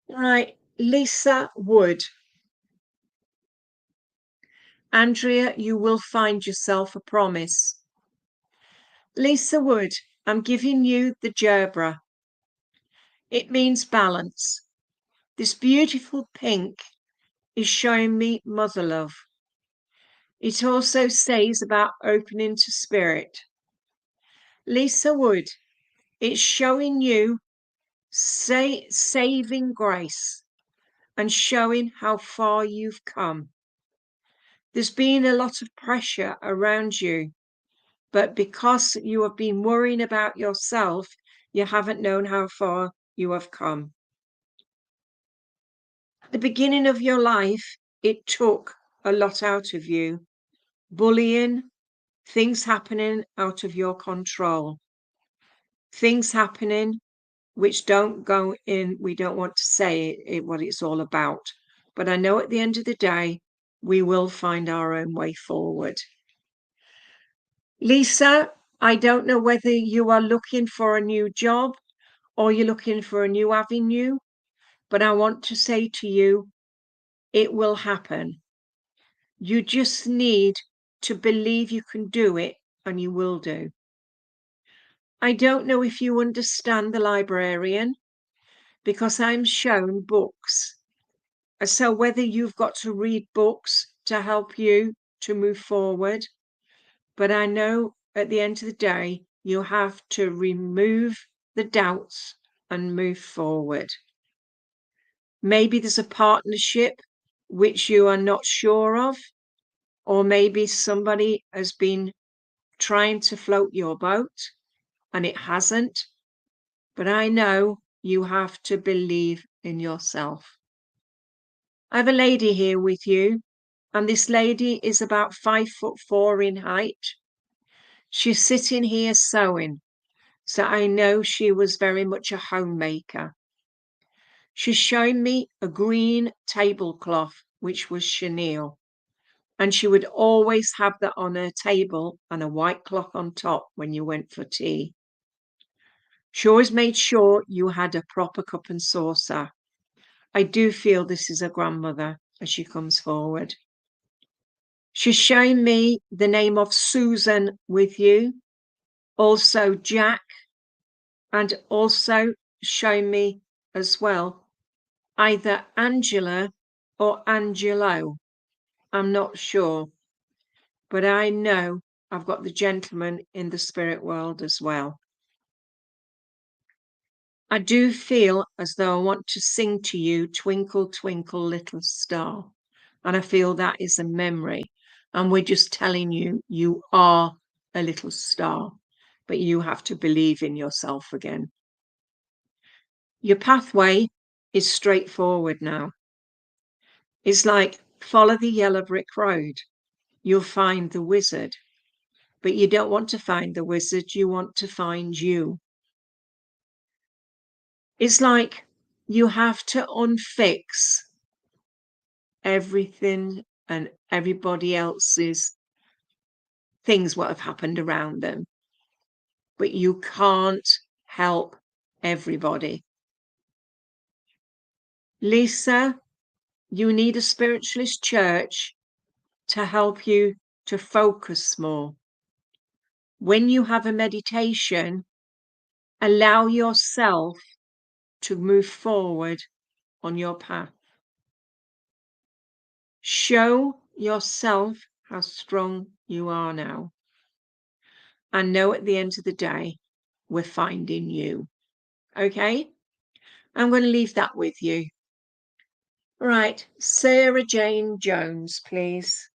Right, Lisa Wood. Andrea, you will find yourself a promise. Lisa Wood, I'm giving you the gerbera. It means balance. This beautiful pink is showing me mother love. It also says about opening to spirit. Lisa Wood, it's showing you saving grace and showing how far you've come. There's been a lot of pressure around you, but because you have been worrying about yourself, you haven't known how far you have come. At the beginning of your life, it took a lot out of you. Bullying, things happening out of your control, things happening which don't go in, we don't want to say what it's all about. But I know at the end of the day, we will find our own way forward. Lisa, I don't know whether you are looking for a new job or you're looking for a new avenue, but I want to say to you, it will happen. You just need to believe you can do it, and you will do. I don't know if you understand the librarian, because I'm shown books. So whether you've got to read books to help you to move forward, but I know at the end of the day, you have to remove the doubts and move forward. Maybe there's a partnership which you are not sure of, or maybe somebody has been trying to float your boat and it hasn't. But I know you have to believe in yourself. I have a lady here with you, and this lady is about 5'4" in height. She's sitting here sewing, so I know she was very much a homemaker. She's showing me a green tablecloth, which was chenille, and she would always have that on her table and a white cloth on top when you went for tea. She always made sure you had a proper cup and saucer. I do feel this is a grandmother as she comes forward. She's showing me the name of Susan with you, also Jack, and also showing me as well either Angela or Angelo. I'm not sure, but I know I've got the gentleman in the spirit world as well. I do feel as though I want to sing to you, Twinkle, Twinkle, Little Star. And I feel that is a memory. And we're just telling you, you are a little star, but you have to believe in yourself again. Your pathway is straightforward now. It's like follow the yellow brick road. You'll find the wizard. But you don't want to find the wizard, you want to find you. It's like you have to unfix everything and everybody else's things what have happened around them. But you can't help everybody. Lisa, you need a spiritualist church to help you to focus more. When you have a meditation, allow yourself to move forward on your path. Show yourself how strong you are now. And know at the end of the day, we're finding you. Okay? I'm going to leave that with you. Right, Sarah Jane Jones, please.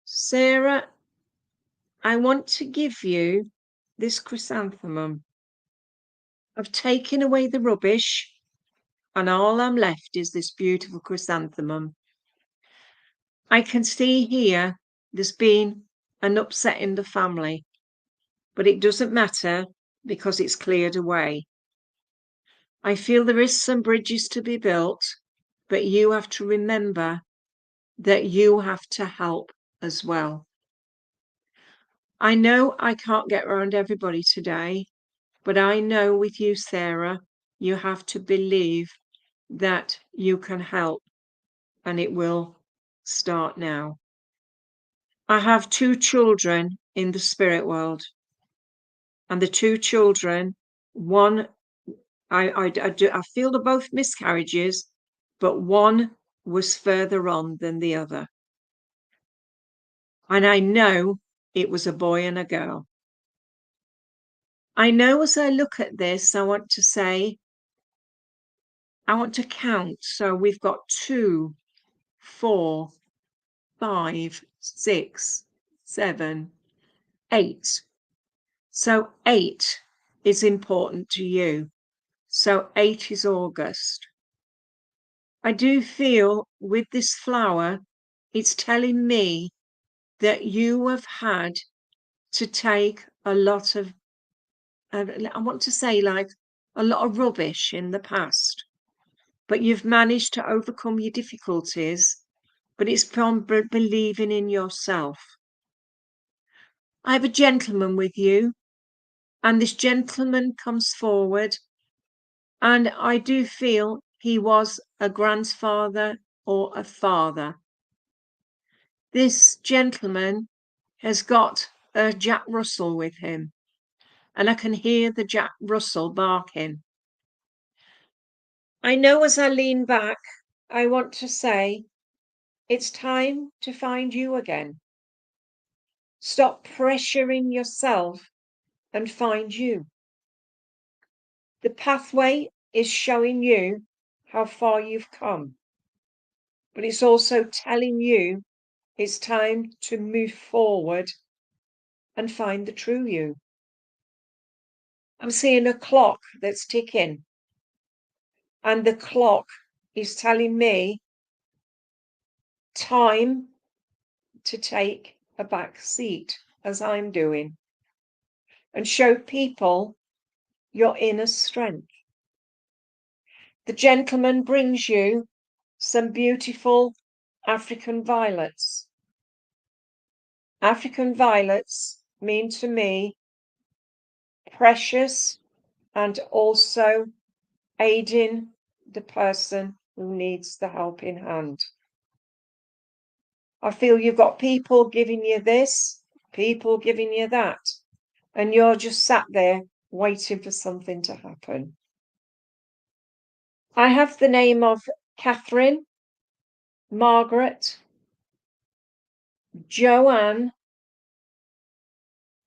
Sarah, I want to give you this chrysanthemum. I've taken away the rubbish, and all I'm left is this beautiful chrysanthemum. I can see here there's been an upset in the family, but it doesn't matter because it's cleared away. I feel there is some bridges to be built, but you have to remember that you have to help as well. I know I can't get around everybody today, but I know with you, Sarah, you have to believe that you can help, and it will start now. I have 2 children in the spirit world, and the 2 children, one, I feel they're both miscarriages, but one was further on than the other. And I know it was a boy and a girl. I know as I look at this, I want to say, I want to count. So we've got 2, 4, 5, 6, 7, 8. So 8 is important to you. So 8 is August. I do feel with this flower, it's telling me that you have had to take a lot of, I want to say like a lot of rubbish in the past, but you've managed to overcome your difficulties, but it's from believing in yourself. I have a gentleman with you, and this gentleman comes forward, and I do feel he was a grandfather or a father. This gentleman has got a Jack Russell with him, and I can hear the Jack Russell barking. I know as I lean back, I want to say, it's time to find you again. Stop pressuring yourself and find you. The pathway is showing you how far you've come, but it's also telling you it's time to move forward and find the true you. I'm seeing a clock that's ticking, and the clock is telling me time to take a back seat, as I'm doing, and show people your inner strength. The gentleman brings you some beautiful African violets. African violets mean to me precious and also aiding the person who needs the helping hand. I feel you've got people giving you this, people giving you that, and you're just sat there waiting for something to happen. I have the name of Catherine, Margaret, Joanne,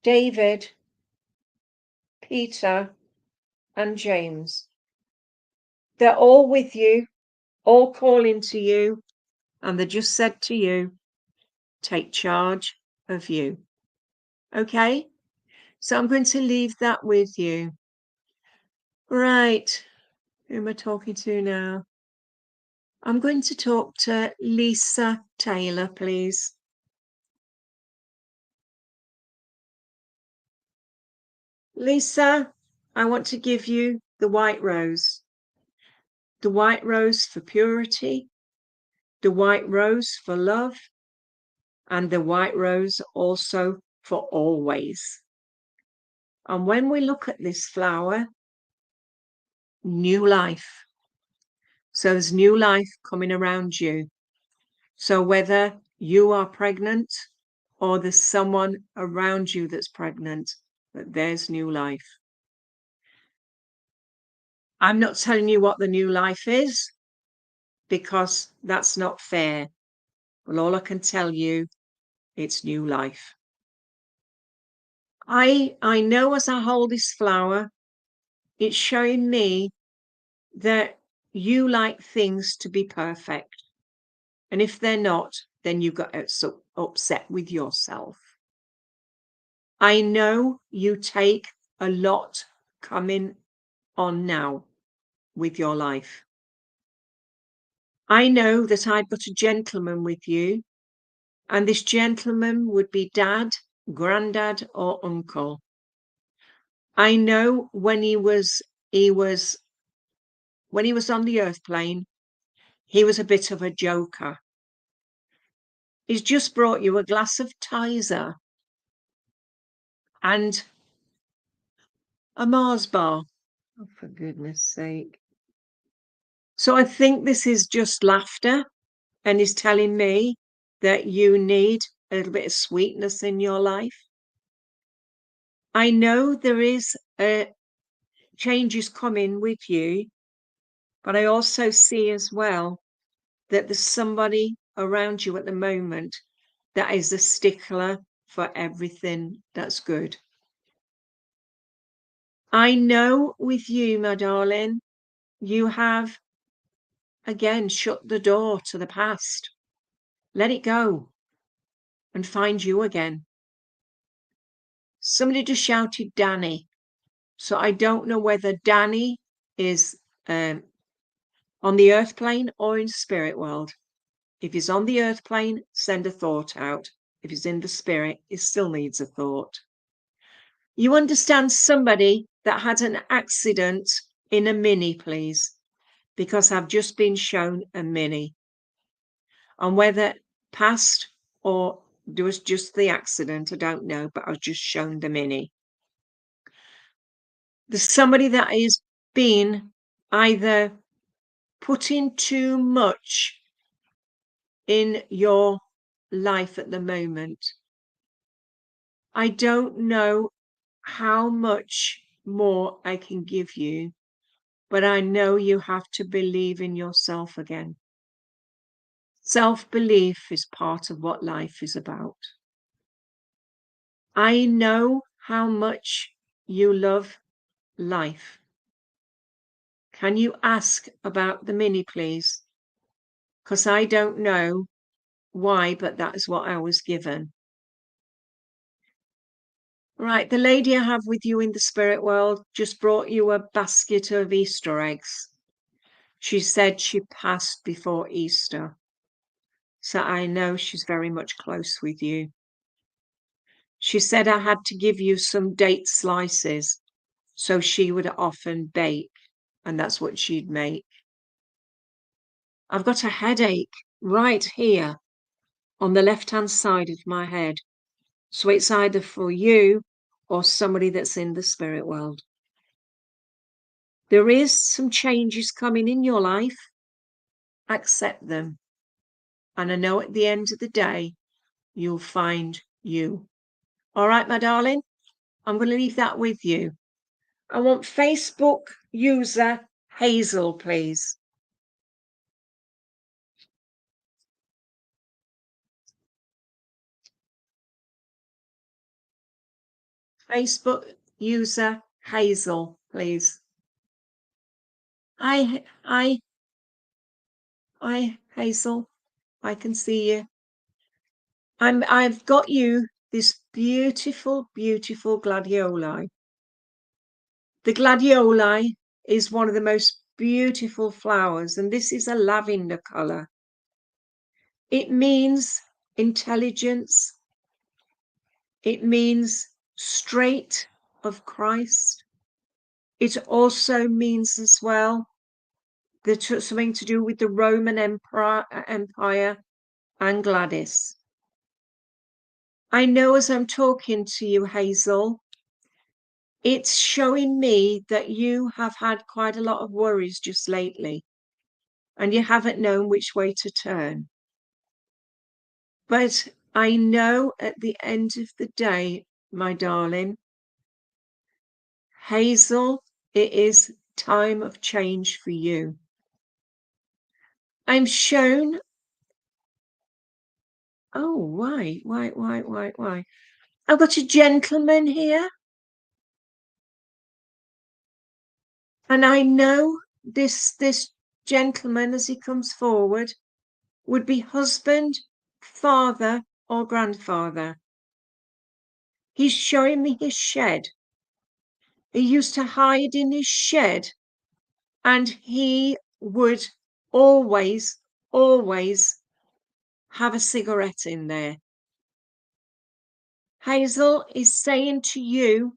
David, Peter, and James. They're all with you, all calling to you, and they just said to you, take charge of you. Okay? So I'm going to leave that with you. Right. Who am I talking to now? I'm going to talk to Lisa Taylor, please. Lisa, I want to give you the white rose. The white rose for purity, the white rose for love, and the white rose also for always. And when we look at this flower, new life. So there's new life coming around you. So whether you are pregnant or there's someone around you that's pregnant, but there's new life. I'm not telling you what the new life is because that's not fair. Well, all I can tell you, it's new life. I know as I hold this flower, it's showing me that you like things to be perfect. And if they're not, then you got so upset with yourself. I know you take a lot coming on now with your life. I know that I've got a gentleman with you, and this gentleman would be dad, granddad, or uncle. I know when he was on the earth plane, he was a bit of a joker. He's just brought you a glass of Tizer and a Mars bar. Oh, for goodness sake. So I think this is just laughter, and he's telling me that you need a little bit of sweetness in your life. I know there is a changes coming with you, but I also see as well that there's somebody around you at the moment that is a stickler for everything that's good. I know with you, my darling, you have again shut the door to the past. Let it go and find you again. Somebody just shouted Danny. So I don't know whether Danny is on the earth plane or in spirit world. If he's on the earth plane, send a thought out. If he's in the spirit, he still needs a thought. You understand somebody that had an accident in a Mini, please, because I've just been shown a Mini. And whether past or there was just the accident, I don't know, but I was just shown the Mini. There's somebody that is being either putting too much in your life at the moment. I don't know how much more I can give you, but I know you have to believe in yourself again. Self-belief is part of what life is about. I know how much you love life. Can you ask about the Mini, please? Because I don't know why, but that is what I was given. Right, the lady I have with you in the spirit world just brought you a basket of Easter eggs. She said she passed before Easter. So I know she's very much close with you. She said I had to give you some date slices, so she would often bake, and that's what she'd make. I've got a headache right here on the left-hand side of my head. So it's either for you or somebody that's in the spirit world. There is some changes coming in your life. Accept them. And I know at the end of the day, you'll find you. All right, my darling, I'm going to leave that with you. I want Facebook user Hazel, please. Facebook user Hazel, please. Hi, Hazel. I can see you. I've got you this beautiful, beautiful gladioli. The gladioli is one of the most beautiful flowers, and this is a lavender colour. It means intelligence. It means straight of Christ. It also means as well that something to do with the Roman Empire and Gladys. I know as I'm talking to you, Hazel, it's showing me that you have had quite a lot of worries just lately and you haven't known which way to turn. But I know at the end of the day, my darling, Hazel, it is time of change for you. I'm shown. Oh, why? I've got a gentleman here. And I know this gentleman, as he comes forward, would be husband, father, or grandfather. He's showing me his shed. He used to hide in his shed, and he would always have a cigarette in there. Hazel is saying to you,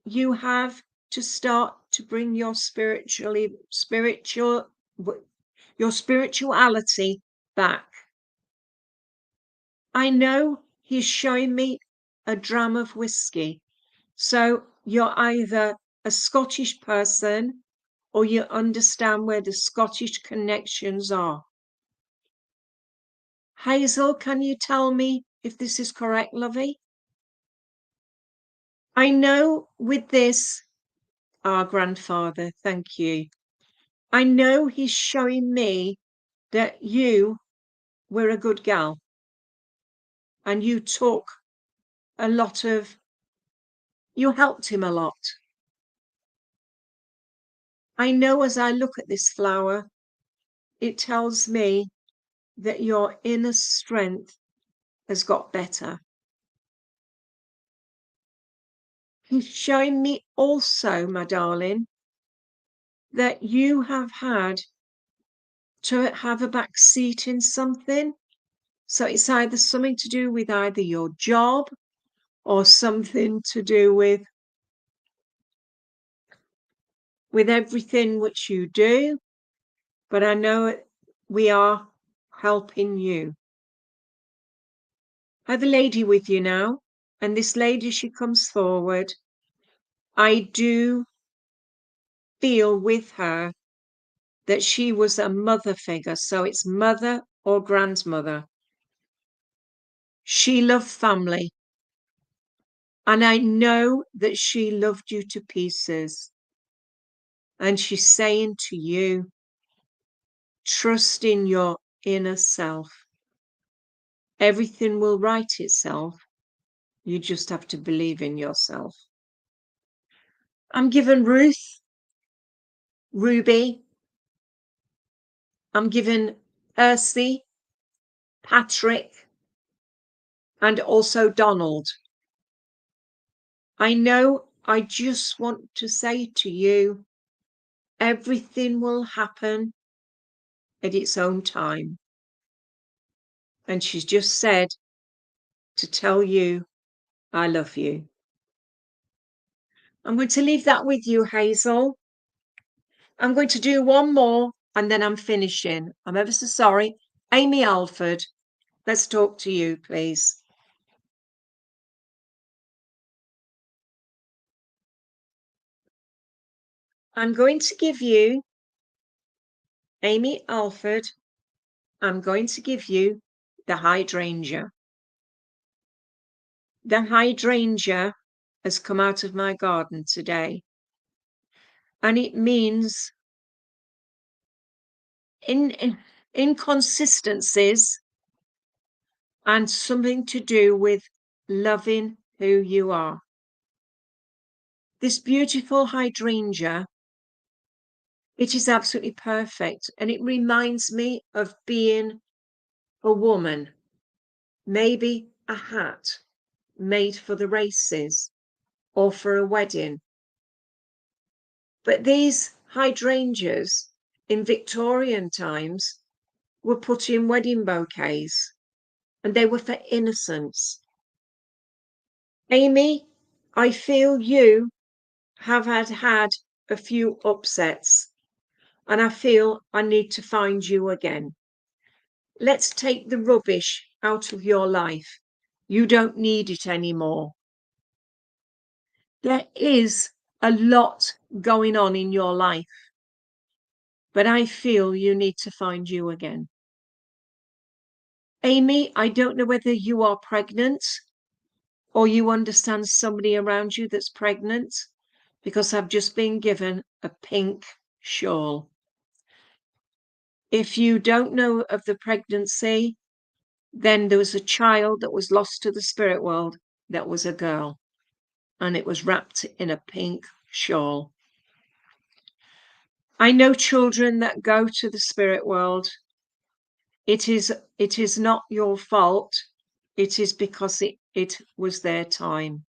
you have to start to bring your spirituality back. I know he's showing me a dram of whiskey. So you're either a Scottish person or you understand where the Scottish connections are. Hazel, can you tell me if this is correct, lovey? I know with this, our grandfather, thank you. I know he's showing me that you were a good gal and you took a lot of, you helped him a lot. I know as I look at this flower, it tells me that your inner strength has got better. He's showing me also, my darling, that you have had to have a back seat in something. So it's either something to do with either your job or something to do with everything which you do. But I know we are helping you. I have a lady with you now, and this lady, she comes forward. I do feel with her that she was a mother figure. So it's mother or grandmother. She loved family. And I know that she loved you to pieces. And she's saying to you, trust in your inner self. Everything will right itself. You just have to believe in yourself. I'm given Ruth, Ruby. I'm given Ercy, Patrick, and also Donald. I know I just want to say to you, everything will happen at its own time. And she's just said to tell you, I love you. I'm going to leave that with you, Hazel. I'm going to do one more and then I'm finishing. I'm ever so sorry. Amy Alford, let's talk to you, please. I'm going to give you, Amy Alford, I'm going to give you the hydrangea. The hydrangea has come out of my garden today. And it means inconsistencies and something to do with loving who you are. This beautiful hydrangea, it is absolutely perfect. And it reminds me of being a woman, maybe a hat made for the races or for a wedding. But these hydrangeas in Victorian times were put in wedding bouquets, and they were for innocence. Amy, I feel you have had a few upsets, and I feel I need to find you again. Let's take the rubbish out of your life. You don't need it anymore. There is a lot going on in your life, but I feel you need to find you again. Amy, I don't know whether you are pregnant or you understand somebody around you that's pregnant, because I've just been given a pink shawl. If you don't know of the pregnancy, then there was a child that was lost to the spirit world that was a girl, and it was wrapped in a pink shawl. I know children that go to the spirit world. It is not your fault. It is because it was their time.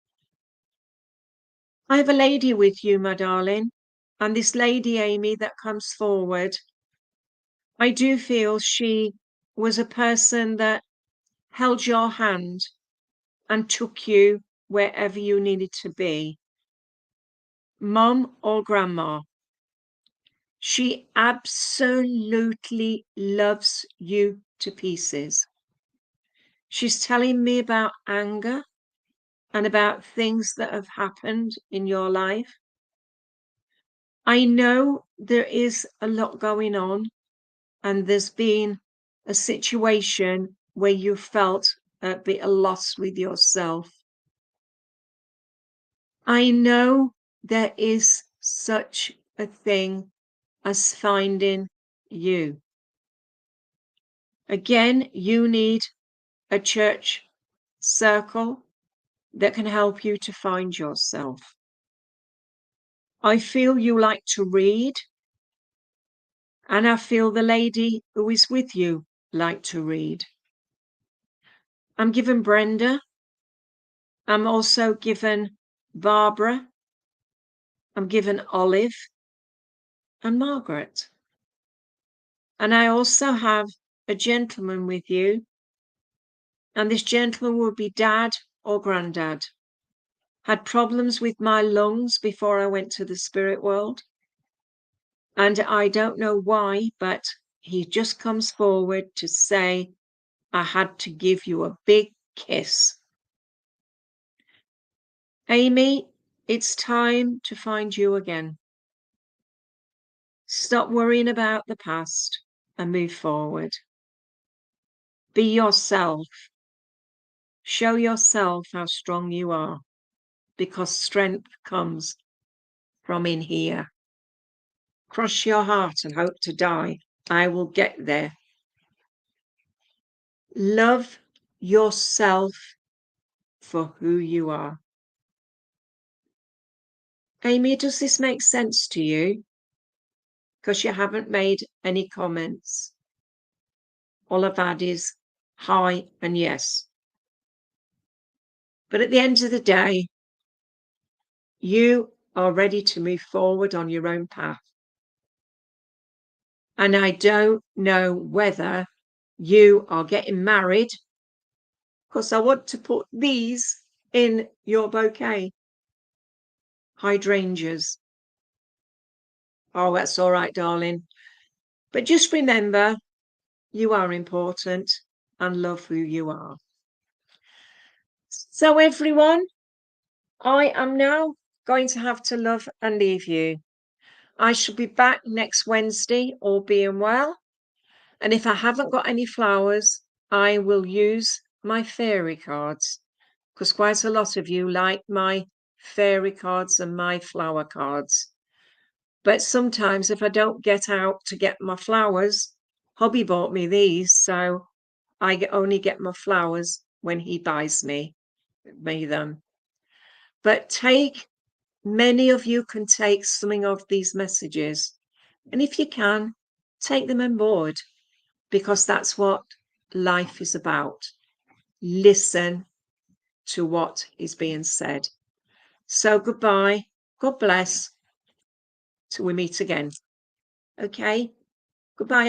I have a lady with you, my darling, and this lady, Amy, that comes forward, I do feel she was a person that held your hand and took you wherever you needed to be. Mom or grandma. She absolutely loves you to pieces. She's telling me about anger and about things that have happened in your life. I know there is a lot going on, and there's been a situation where you felt a bit lost with yourself. I know there is such a thing as finding you. Again, you need a church circle that can help you to find yourself. I feel you like to read, and I feel the lady who is with you like to read. I'm given Brenda. I'm also given Barbara. I'm given Olive and Margaret. And I also have a gentleman with you, and this gentleman will be Dad or Granddad. Had problems with my lungs before I went to the spirit world, and I don't know why, but he just comes forward to say, I had to give you a big kiss. Amy, it's time to find you again. Stop worrying about the past and move forward. Be yourself. Show yourself how strong you are, because strength comes from in here. Cross your heart and hope to die. I will get there. Love yourself for who you are. Amy, does this make sense to you? Because you haven't made any comments. All I've had is hi and yes. But at the end of the day, you are ready to move forward on your own path. And I don't know whether you are getting married, because I want to put these in your bouquet. Hydrangeas. Oh, that's all right, darling. But just remember, you are important and love who you are. So, everyone, I am now going to have to love and leave you. I shall be back next Wednesday, all being well. And if I haven't got any flowers, I will use my fairy cards, because quite a lot of you like my fairy cards and my flower cards. But sometimes if I don't get out to get my flowers, hubby bought me these, so I only get my flowers when he buys me them. But many of you can take something of these messages, and if you can, take them on board, because that's what life is about. Listen to what is being said. So goodbye. God bless. till we meet again. Okay, goodbye.